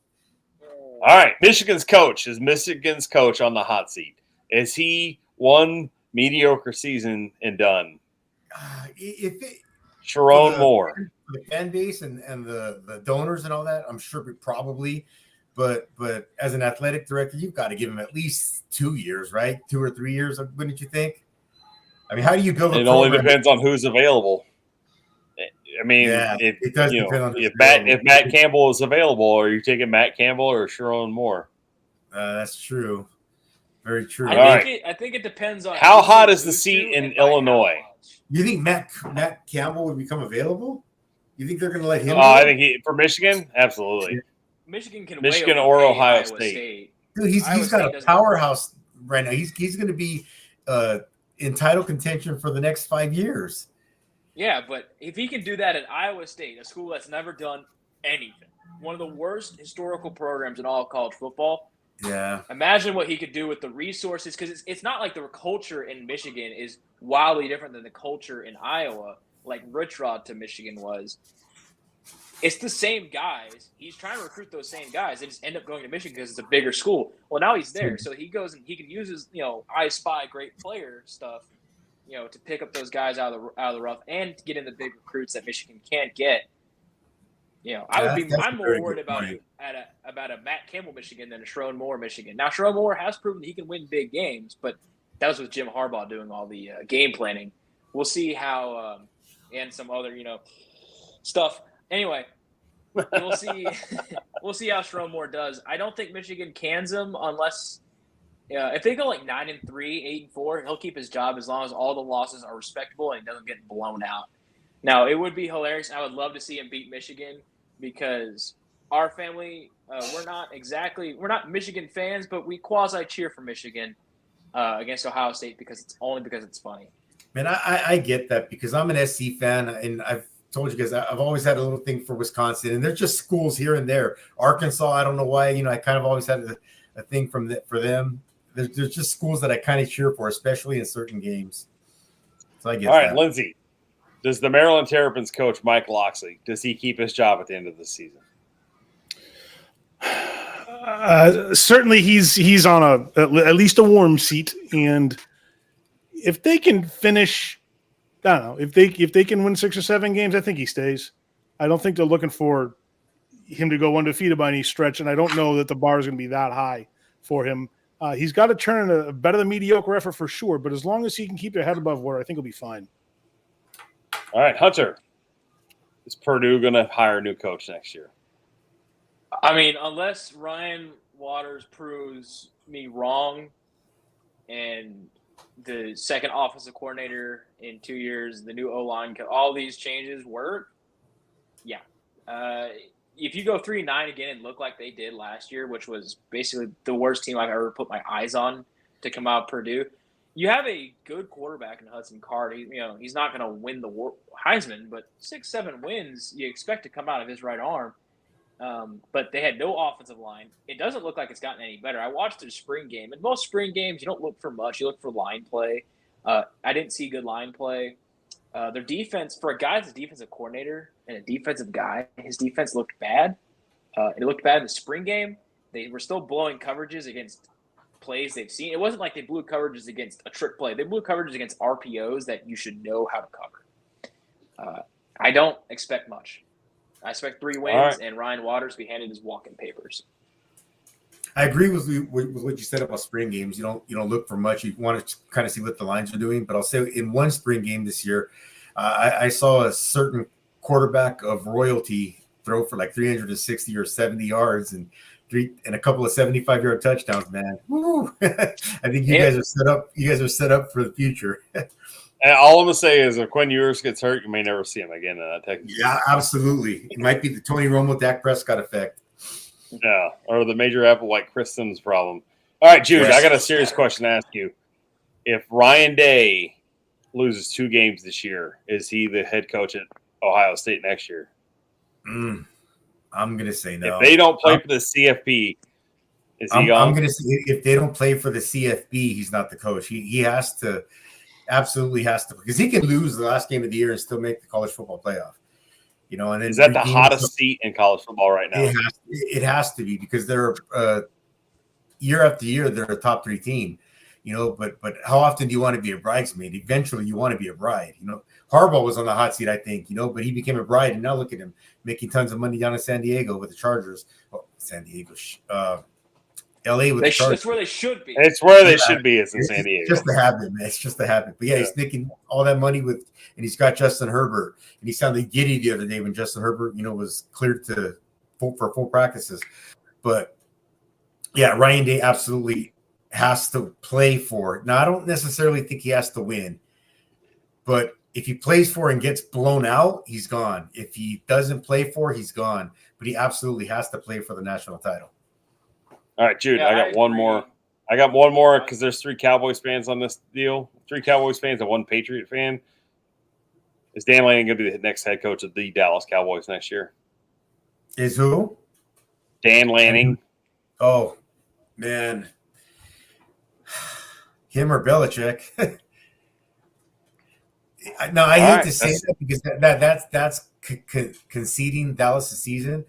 All right, Michigan's coach on the hot seat. Is he one mediocre season and done? Sharon Moore, the fan base and the donors and all that, I'm sure probably. But as an athletic director, you've got to give him at least 2 years, right? 2 or 3 years, wouldn't you think? I mean, how do you build a program? It only depends on who's available. I mean, it does depend on if Matt Campbell is available, are you taking Matt Campbell or Sharon Moore? That's true. Very true. I think it depends on how hot is the seat in Illinois. You think Matt Campbell would become available? You think they're going to let him? I think for Michigan, absolutely. Michigan or Ohio State. Dude, he's got a powerhouse right now. He's going to be in title contention for the next 5 years. Yeah, but if he can do that at Iowa State, a school that's never done anything, one of the worst historical programs in all of college football. Yeah. Imagine what he could do with the resources, because it's not like the culture in Michigan is wildly different than the culture in Iowa, like Rich Rod to Michigan was. It's the same guys. He's trying to recruit those same guys. They just end up going to Michigan because it's a bigger school. Well, now he's there, so he goes and he can use his, I Spy great player stuff, to pick up those guys out of the rough and get in the big recruits that Michigan can't get. I'm more worried about a Matt Campbell Michigan than a Sharon Moore Michigan. Now, Sharon Moore has proven he can win big games, but that was with Jim Harbaugh doing all the game planning. We'll see how and some other stuff. Anyway, we'll see. We'll see how Sharon Moore does. I don't think Michigan cans him unless if they go like 9-3, 8-4, he'll keep his job as long as all the losses are respectable and he doesn't get blown out. Now, it would be hilarious. I would love to see him beat Michigan because our family, we're not Michigan fans, but we quasi cheer for Michigan against Ohio State because it's funny. Man, I get that because I'm an SC fan, and I've told you guys I've always had a little thing for Wisconsin, and they're just schools here and there. Arkansas, I don't know why, I kind of always had a thing for them. There's just schools that I kind of cheer for, especially in certain games. So I get that. All right, Lindsay. Does the Maryland Terrapins coach Mike Locksley, does he keep his job at the end of the season? Certainly, he's on at least a warm seat, and if they can finish, I don't know, if they can win 6 or 7 games, I think he stays. I don't think they're looking for him to go undefeated by any stretch, and I don't know that the bar is going to be that high for him. He's got to turn in a better than mediocre effort for sure, but as long as he can keep their head above water, I think he'll be fine. All right, Hunter. Is Purdue going to hire a new coach next year? I mean, unless Ryan Waters proves me wrong and the second offensive coordinator in 2 years, the new O-line, all these changes work, yeah. If you go 3-9 again and look like they did last year, which was basically the worst team I've ever put my eyes on to come out of Purdue, you have a good quarterback in Hudson Card. He's not going to win the Heisman, but 6-7 wins you expect to come out of his right arm. But they had no offensive line. It doesn't look like it's gotten any better. I watched the spring game. In most spring games, you don't look for much. You look for line play. I didn't see good line play. Their defense, for a guy that's a defensive coordinator and a defensive guy, his defense looked bad. It looked bad in the spring game. They were still blowing coverages against plays they've seen. It wasn't like they blew coverages against a trick play. They blew coverages against RPOs that you should know how to cover. I don't expect much. I expect 3 wins and Ryan Waters to be handed his walk-in papers. I agree with what you said about spring games. You don't look for much. You want to kind of see what the lines are doing. But I'll say in one spring game this year, I saw a certain quarterback of royalty throw for like 360 or 70 yards and a couple of 75-yard touchdowns. Man, woo. I think you guys are set up. You guys are set up for the future. And all I'm gonna say is, if Quinn Ewers gets hurt, you may never see him again in that Texas. Yeah, absolutely. It might be the Tony Romo, Dak Prescott effect. Yeah, or the Major Applewhite Chris Sims problem. All right, Jude, Yes. I got a serious question to ask you. If Ryan Day loses 2 games this year, is he the head coach at Ohio State next year? I'm gonna say no. If they don't play for the CFP, is he gone? I'm gonna say if they don't play for the CFB, he's not the coach. He has to. Absolutely has to, because he can lose the last game of the year and still make the college football playoff. And then Is that the hottest seat in college football right now? It has to be, because they're year after year they're a top 3 team. But how often do you want to be a bridesmaid? Eventually, you want to be a bride. Harbaugh was on the hot seat, I think. But he became a bride, and now look at him making tons of money down in San Diego with the Chargers. Oh, San Diego. LA with the Chargers. That's where they should be. It's where they should be. It's in San Diego. It's just a habit, man. It's just a habit. But he's making all that money and he's got Justin Herbert. And he sounded giddy the other day when Justin Herbert, was cleared for full practices. But yeah, Ryan Day absolutely has to play for it. Now, I don't necessarily think he has to win, but if he plays for and gets blown out, he's gone. If he doesn't play for, he's gone. But he absolutely has to play for the national title. All right, Jude, I got one more. I got one more because there's 3 Cowboys fans on this deal. 3 Cowboys fans and 1 Patriot fan. Is Dan Lanning going to be the next head coach of the Dallas Cowboys next year? Is who? Dan Lanning. Oh, man. Him or Belichick. No, I hate to say that, because that's conceding Dallas' season.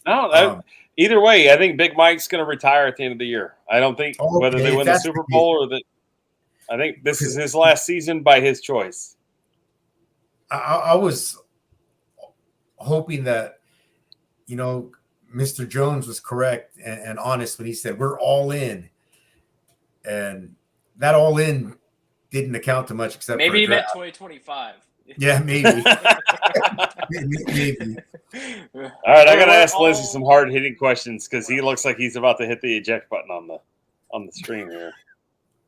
No, either way, I think Big Mike's going to retire at the end of the year. I don't think whether they win the Super Bowl or that. I think this is his last season by his choice. I was hoping that, Mr. Jones was correct and honest when he said we're all in, and that all in didn't account to much except maybe he for meant 2025. Yeah, maybe. maybe. All right, I got to ask Lindsay some hard-hitting questions because he looks like he's about to hit the eject button on the stream here.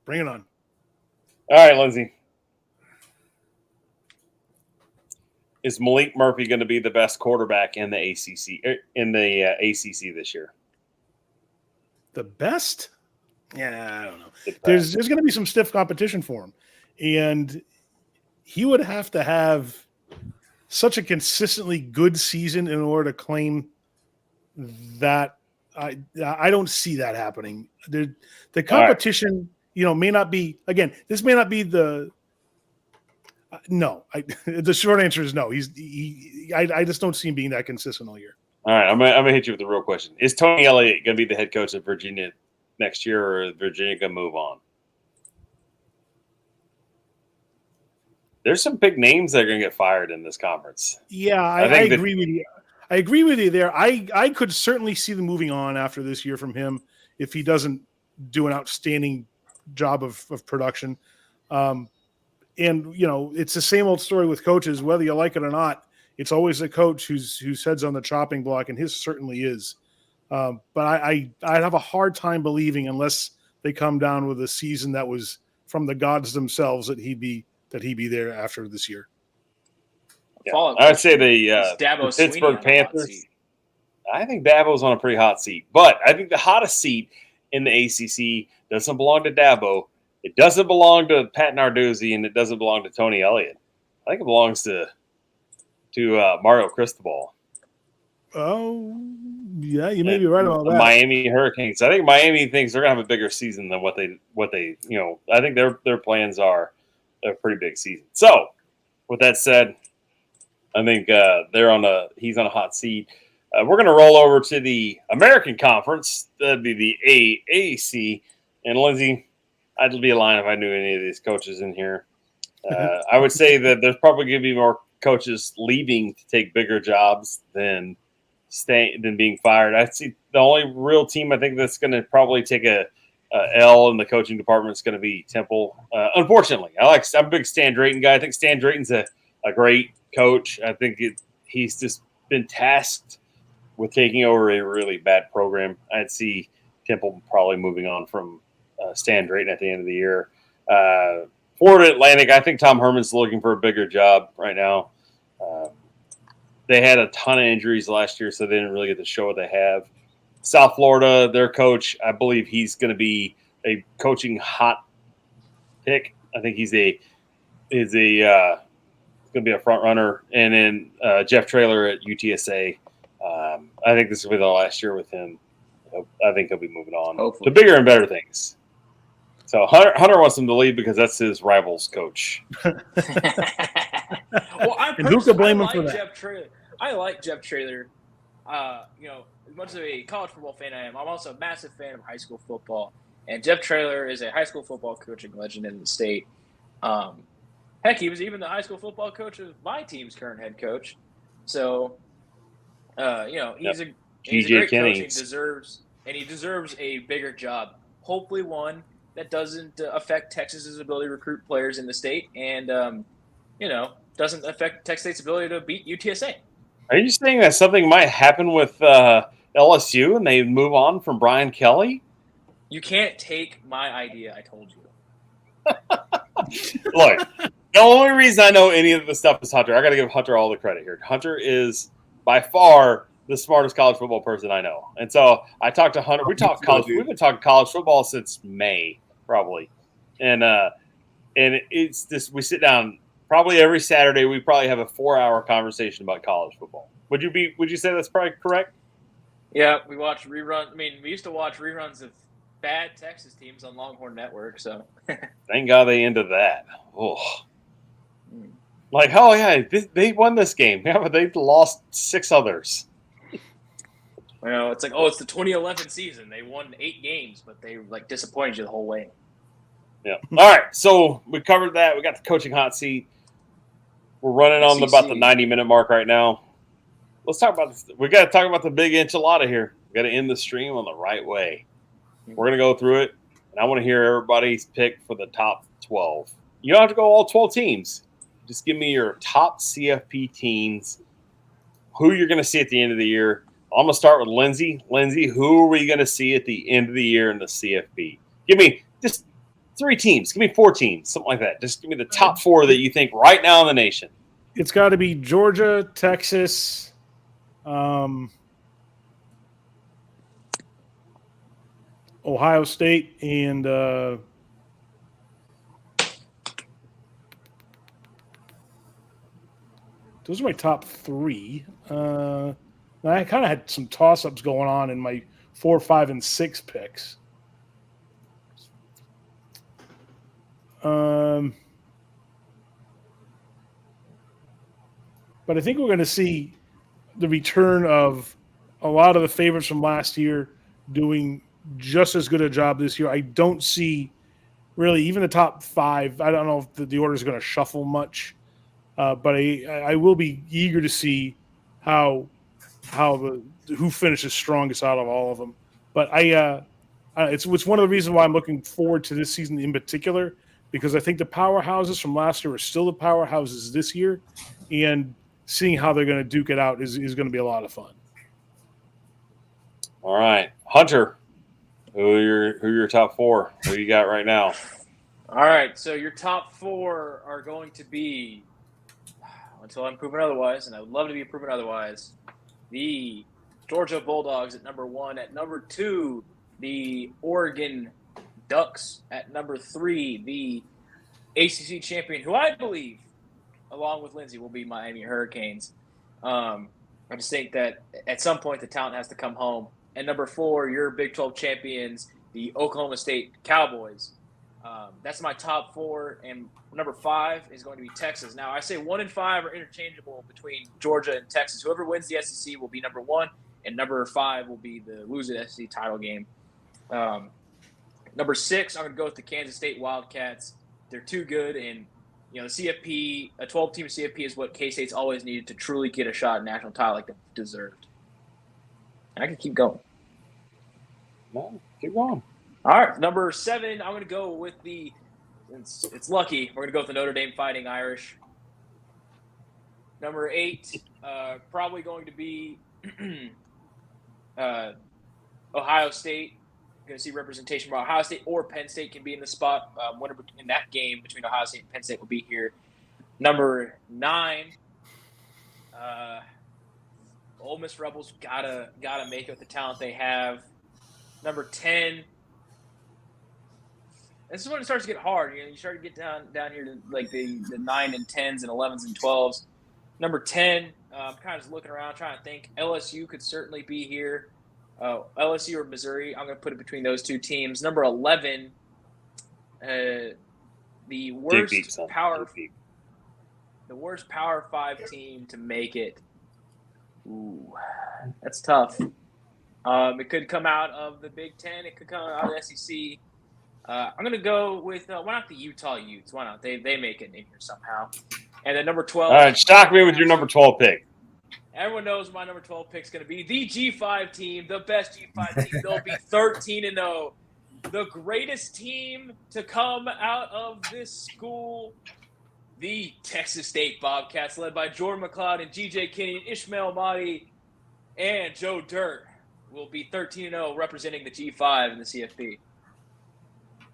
Bring it on. All right, Lindsay. Is Malik Murphy going to be the best quarterback in the ACC this year? The best? Yeah, I don't know. There's going to be some stiff competition for him, and he would have to have such a consistently good season in order to claim that. I don't see that happening. The competition, may not be. Again, this may not be the. No. The short answer is no. I just don't see him being that consistent all year. All right, I'm gonna hit you with the real question: is Tony Elliott gonna be the head coach of Virginia next year, or is Virginia gonna move on? There's some big names that are gonna get fired in this conference. Yeah, I agree with you. I agree with you there. I could certainly see them moving on after this year from him if he doesn't do an outstanding job of production. And it's the same old story with coaches, whether you like it or not. It's always a coach whose head's on the chopping block, and his certainly is. But I'd have a hard time believing, unless they come down with a season that was from the gods themselves, that he'd be there after this year. Yeah. I would say the Pittsburgh Panthers. I think Dabo's on a pretty hot seat, but I think the hottest seat in the ACC doesn't belong to Dabo. It doesn't belong to Pat Narduzzi, and it doesn't belong to Tony Elliott. I think it belongs to Mario Cristobal. Oh, yeah, you may be right about that. Miami Hurricanes. I think Miami thinks they're gonna have a bigger season than what they. I think their plans are a pretty big season. So, with that said, I think he's on a hot seat. We're gonna roll over to the American Conference. That'd be the AAC. And Lindsay, I'd be lying if I knew any of these coaches in here. I would say that there's probably going to be more coaches leaving to take bigger jobs than being fired. I see the only real team I think that's going to probably take a L in the coaching department is going to be Temple. Unfortunately, I'm a big Stan Drayton guy. I think Stan Drayton's a great coach. I think he's just been tasked with taking over a really bad program. I'd see Temple probably moving on from Stan Drayton at the end of the year. Florida Atlantic, I think Tom Herman's looking for a bigger job right now. They had a ton of injuries last year, so they didn't really get to show what they have. South Florida, their coach, I believe he's going to be a coaching hot pick. I think he's going to be a front runner. And then Jeff Traylor at UTSA. I think this will be the last year with him. I think he'll be moving on to bigger and better things. So Hunter wants him to leave because that's his rival's coach. Well, and who could blame him for that? I like Jeff Traylor. As much of a college football fan I am, I'm also a massive fan of high school football. And Jeff Traylor is a high school football coaching legend in the state. Heck, he was even the high school football coach of my team's current head coach. So, he's a great coach. He deserves a bigger job. Hopefully, one that doesn't affect Texas's ability to recruit players in the state, and doesn't affect Texas State's ability to beat UTSA. Are you saying that something might happen with LSU and they move on from Brian Kelly? You can't take my idea. I told you. Look, the only reason I know any of this stuff is Hunter. I got to give Hunter all the credit here. Hunter is by far the smartest college football person I know. And so I talked to Hunter. We've been talking college football since May, probably. And it's this, we sit down probably every Saturday. We probably have a 4-hour conversation about college football. Would you say that's probably correct? Yeah, we watch reruns. I mean, we used to watch reruns of bad Texas teams on Longhorn Network. So thank God they ended that. Oh. Like, oh yeah, they won this game. Yeah, but they lost 6 others. It's like, it's the 2011 season. They won 8 games, but they disappointed you the whole way. Yeah. All right. So we covered that. We got the coaching hot seat. We're running on about the 90-minute mark right now. Let's talk about this. We got to talk about the big enchilada here. We got to end the stream on the right way. We're going to go through it, and I want to hear everybody's pick for the top 12. You don't have to go all 12 teams. Just give me your top CFP teams, who you're going to see at the end of the year. I'm going to start with Lindsay. Lindsay, who are we going to see at the end of the year in the CFP? Give me just 3 teams. Give me 4 teams, something like that. Just give me the top 4 that you think right now in the nation. It's got to be Georgia, Texas, Ohio State, and those are my top 3. I kind of had some toss-ups going on in my 4, 5, and 6 picks. but I think we're going to see the return of a lot of the favorites from last year doing just as good a job this year. I don't see really even the top 5. I don't know if the order is going to shuffle much, but I will be eager to see who finishes strongest out of all of them. But it's one of the reasons why I'm looking forward to this season in particular, because I think the powerhouses from last year are still the powerhouses this year, and seeing how they're going to duke it out is going to be a lot of fun. All right, Hunter, who are your top 4? Who you got right now? All right, so your top 4 are going to be, until I'm proven otherwise, and I would love to be proven otherwise, the Georgia Bulldogs at number 1. At number 2, the Oregon Ducks. At number 3, the ACC champion, who I believe, along with Lindsay, will be Miami Hurricanes. I just think that at some point the talent has to come home. And number 4, your Big 12 champions, the Oklahoma State Cowboys. That's my top 4. And number 5 is going to be Texas. Now, I say 1 and 5 are interchangeable between Georgia and Texas. Whoever wins the SEC will be number 1, and number 5 will be the loser SEC title game. Number 6, I'm going to go with the Kansas State Wildcats. They're too good, and the CFP, a 12-team CFP is what K-State's always needed to truly get a shot at national title like they deserved. I can keep going. No, keep going. All right, number 7, I'm going to go with it's lucky, we're going to go with the Notre Dame Fighting Irish. Number 8, probably going to be Ohio State. Going to see representation from Ohio State or Penn State can be in the spot. Winner in that game between Ohio State and Penn State will be here. Number 9, Ole Miss Rebels gotta make it with the talent they have. Number 10. This is when it starts to get hard. You start to get down here to like the 9 and 10s and 11s and 12s. Number 10, I'm kind of just looking around trying to think. LSU could certainly be here. LSU or Missouri, I'm going to put it between those 2 teams. Number 11, the worst Power 5 team to make it. Ooh, that's tough. It could come out of the Big Ten. It could come out of the SEC. I'm going to go with why not the Utah Utes? Why not? They make it in here somehow. And then number 12. All right, shock me with your number 12 pick. Everyone knows my number 12 pick is going to be the G5 team, the best G5 team. They'll be 13-0. The greatest team to come out of this school, the Texas State Bobcats, led by Jordan McLeod and G.J. Kinney and Ishmael Mahdi and Joe Dirt, will be 13-0, representing the G5 in the CFP.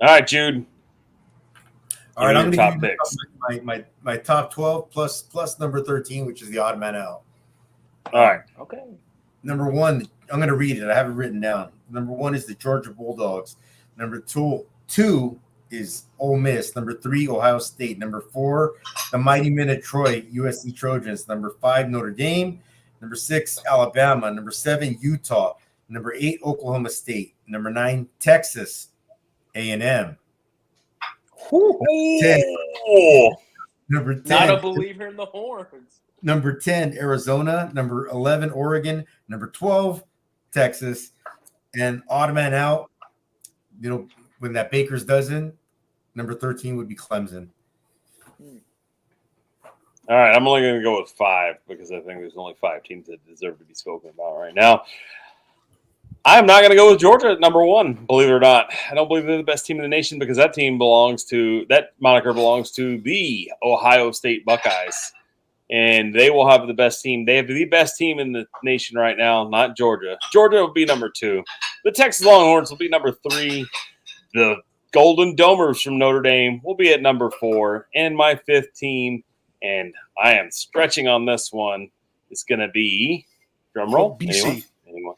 All right, Jude. All right, I'm going to give you my top 12 plus number 13, which is the odd man out. All right. Okay. Number 1, I'm going to read it. I have it written down. Number 1 is the Georgia Bulldogs. Number 2 is Ole Miss. Number 3, Ohio State. Number 4, the Mighty Men of Troy, USC Trojans. Number 5, Notre Dame. Number 6, Alabama. Number 7, Utah. Number 8, Oklahoma State. Number 9, Texas A&M. 10. Number 10. Not a believer in the horns. Number 10, Arizona. Number 11, Oregon. Number 12, Texas. And odd man out, when that Baker's dozen, number 13 would be Clemson. All right, I'm only going to go with 5 because I think there's only 5 teams that deserve to be spoken about right now. I'm not going to go with Georgia at number 1, believe it or not. I don't believe they're the best team in the nation because that moniker belongs to the Ohio State Buckeyes. And they will have the best team. They have the best team in the nation right now, not Georgia. Georgia will be number 2. The Texas Longhorns will be number 3. The Golden Domers from Notre Dame will be at number 4. And my 5th team, and I am stretching on this one, is going to be, drum roll, BC. Anyone?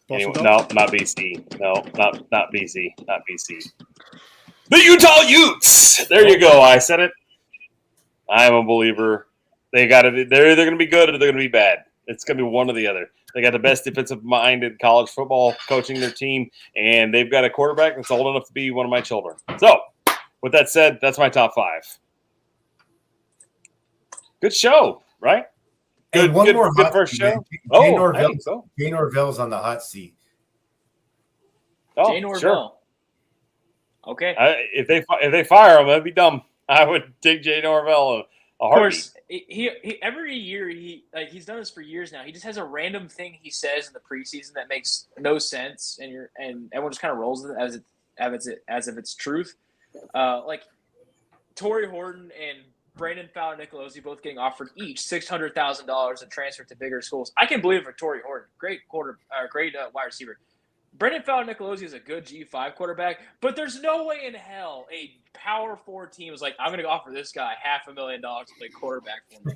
No, not BC. No, not BC. Not BC. The Utah Utes. There you go. I said it. I am a believer. They're either going to be good or they're going to be bad. It's going to be one or the other. They got the best defensive mind in college football coaching their team, and they've got a quarterback that's old enough to be one of my children. So, with that said, that's my top 5. Good show, right? Good, one good, more good hot first seat, show. man. Oh, hey, so. Jay Norvell's on the hot seat. Oh, Jay Norvell. sure. Okay. If they fire him, that'd be dumb. I would take Jay Norvell a Of heartbeat. course, he every year he's done this for years now. He just has a random thing he says in the preseason that makes no sense, and everyone just kind of rolls with it as if it's truth. Like Torrey Horton and Brandon Fowler-Nicolosi both getting offered each $600,000 to transfer to bigger schools. I can believe it for Torrey Horton, great wide receiver. Brendan Fowler-Nicolosi is a good G5 quarterback, but there's no way in hell a Power 4 team is like, I'm going to offer this guy $500,000 to play quarterback for me.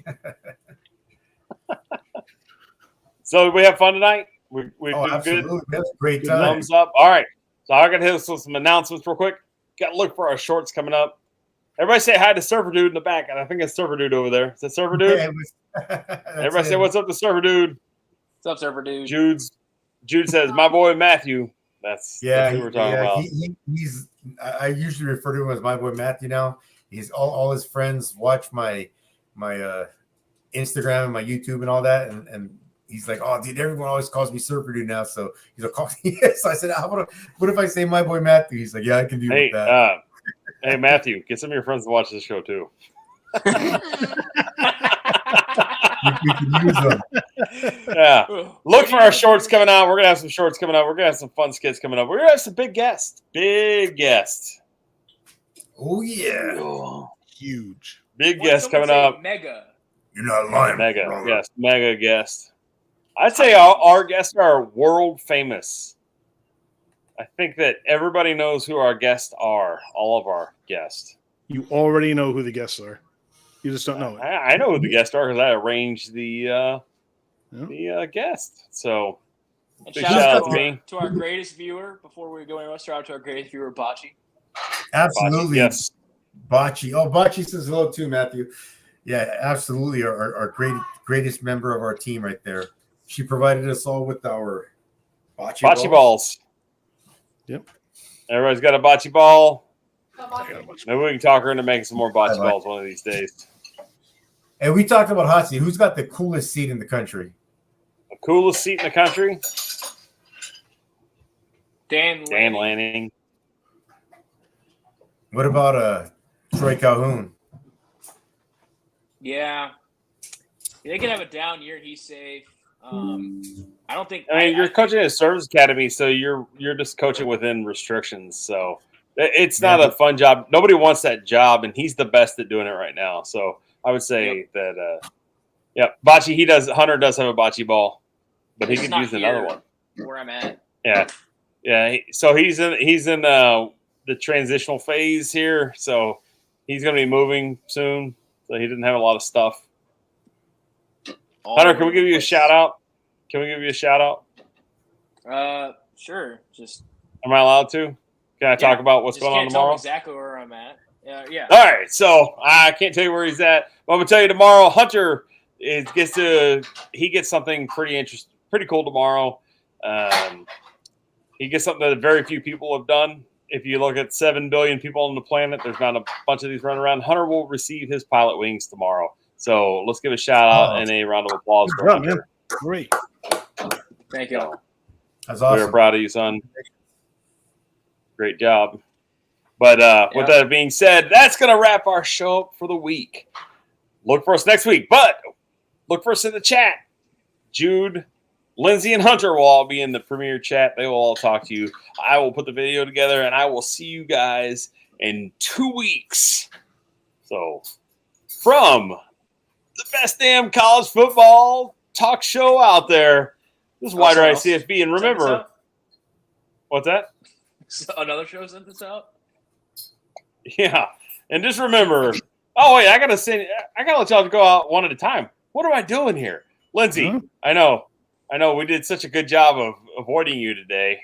So we have fun tonight. We've Absolutely. good. That's a great Good time. thumbs up. All right. So I got to hit some announcements real quick. Got to look for our shorts coming up. Everybody say hi to Surfer Dude in the back. And I think it's Surfer Dude over there. Is that Surfer Dude? Everybody say what's up to Surfer Dude. What's up, Surfer Dude? Jude says, my boy Matthew. That's who we're talking about. He's. I usually refer to him as my boy Matthew now. He's all his friends watch my Instagram and my YouTube and all that, and he's like, oh, dude, everyone always calls me Surfer Dude now. So he's like, yes. I said, what if I say my boy Matthew? He's like, yeah, I can do with that. Hey, Matthew, get some of your friends to watch this show too. We can use them. Yeah. Look for our shorts coming out. We're going to have some shorts coming out. We're going to have some fun skits coming up. We're going to have some big guests. Big guests. Oh, yeah. Huge. Big guests coming up. Mega. You're not lying. Mega. Brother. Yes. Mega guest. I'd say our guests are world famous. I think that everybody knows who our guests are. All of our guests. You already know who the guests are. You just don't know it. I know who the guests are because I arranged the guest. So, and big shout out to me. To our greatest viewer, before we go anywhere, shout out to our greatest viewer, Bocce. Absolutely. Bocce, yes. Bocce. Oh, Bocce says hello too, Matthew. Yeah, absolutely. Our greatest member of our team right there. She provided us all with our bocce balls. Yep. Everybody's got a bocce ball. Maybe we can talk her into making some more bocce balls one of these days. And we talked about hot seat. Who's got the coolest seat in the country? The coolest seat in the country? Dan Lanning. What about Troy Calhoun? Yeah. They can have a down year. He's safe. I don't think. I mean, you're coaching at a service academy, so you're just coaching within restrictions. So it's not a fun job. Nobody wants that job, and he's the best at doing it right now. So I would say that, bocce. Hunter does have a bocce ball, but he could use another one. Where I'm at. Yeah. So he's in the transitional phase here. So he's going to be moving soon. So he didn't have a lot of stuff. Hunter, can we give you a shout out? Sure. Just. Am I allowed to? Can I talk about what's going on tomorrow? Exactly where I'm at. Yeah. All right. So I can't tell you where he's at, but I'm gonna tell you tomorrow. Hunter gets something pretty interesting, pretty cool tomorrow. He gets something that very few people have done. If you look at 7 billion people on the planet, there's not a bunch of these running around. Hunter will receive his pilot wings tomorrow. So let's give a shout out and a round of applause for Hunter. Man. Great. Thank you. That's awesome. We're proud of you, son. Great job. But with that being said, that's going to wrap our show up for the week. Look for us next week. But look for us in the chat. Jude, Lindsay, and Hunter will all be in the premier chat. They will all talk to you. I will put the video together, and I will see you guys in 2 weeks. So, from the best damn college football talk show out there, this is Wider Eye CFB. And remember, what's that? Another show sent this out? Yeah. And just remember, I got to let y'all go out one at a time. What am I doing here? Lindsay, I know we did such a good job of avoiding you today.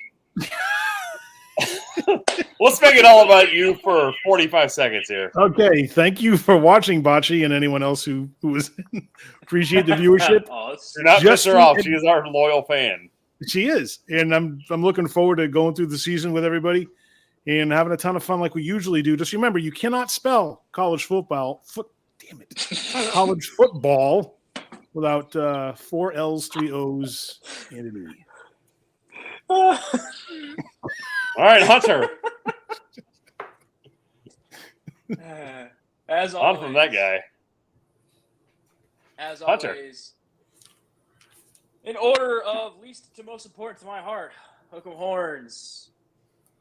Let's make it all about you for 45 seconds here. Okay. Thank you for watching, Bocce, and anyone else who was appreciate the viewership. You're not pissing her off. She is our loyal fan. She is. And I'm looking forward to going through the season with everybody and having a ton of fun like we usually do. Just remember, you cannot spell college football. College football without 4 L's, 3 O's, and an E. All right, Hunter. As On always, from that guy. As Hunter. always, in order of least to most important to my heart, Hook 'em Horns.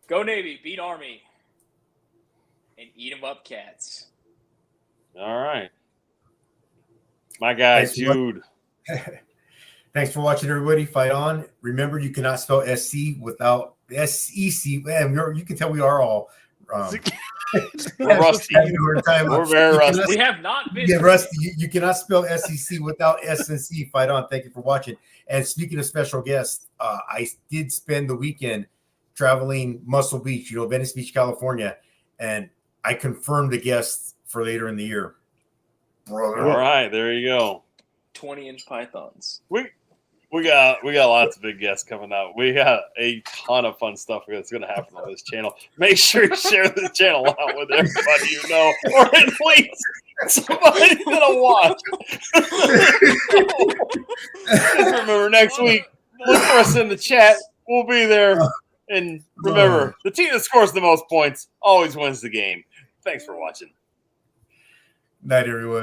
Go Navy, beat Army, and eat 'em up, Cats. All right. My guy, Thanks, Jude. Thanks for watching, everybody. Fight on. Remember, you cannot spell SC without SEC. Man, you can tell we are all We're rusty. having a hard time. We're very You rusty. cannot- We have not been. Yeah, Rusty, you cannot spell SEC without S and C. Fight on. Thank you for watching. And speaking of special guests, I did spend the weekend traveling Muscle Beach, Venice Beach, California, and I confirmed the guests for later in the year. Brother. All right, there you go. 20-inch pythons. We got lots of big guests coming out. We got a ton of fun stuff that's going to happen on this channel. Make sure you share this channel out with everybody you know, or at least somebody that'll watch. Just remember, next week, look for us in the chat. We'll be there. And remember, the team that scores the most points always wins the game. Thanks for watching. Night, everyone.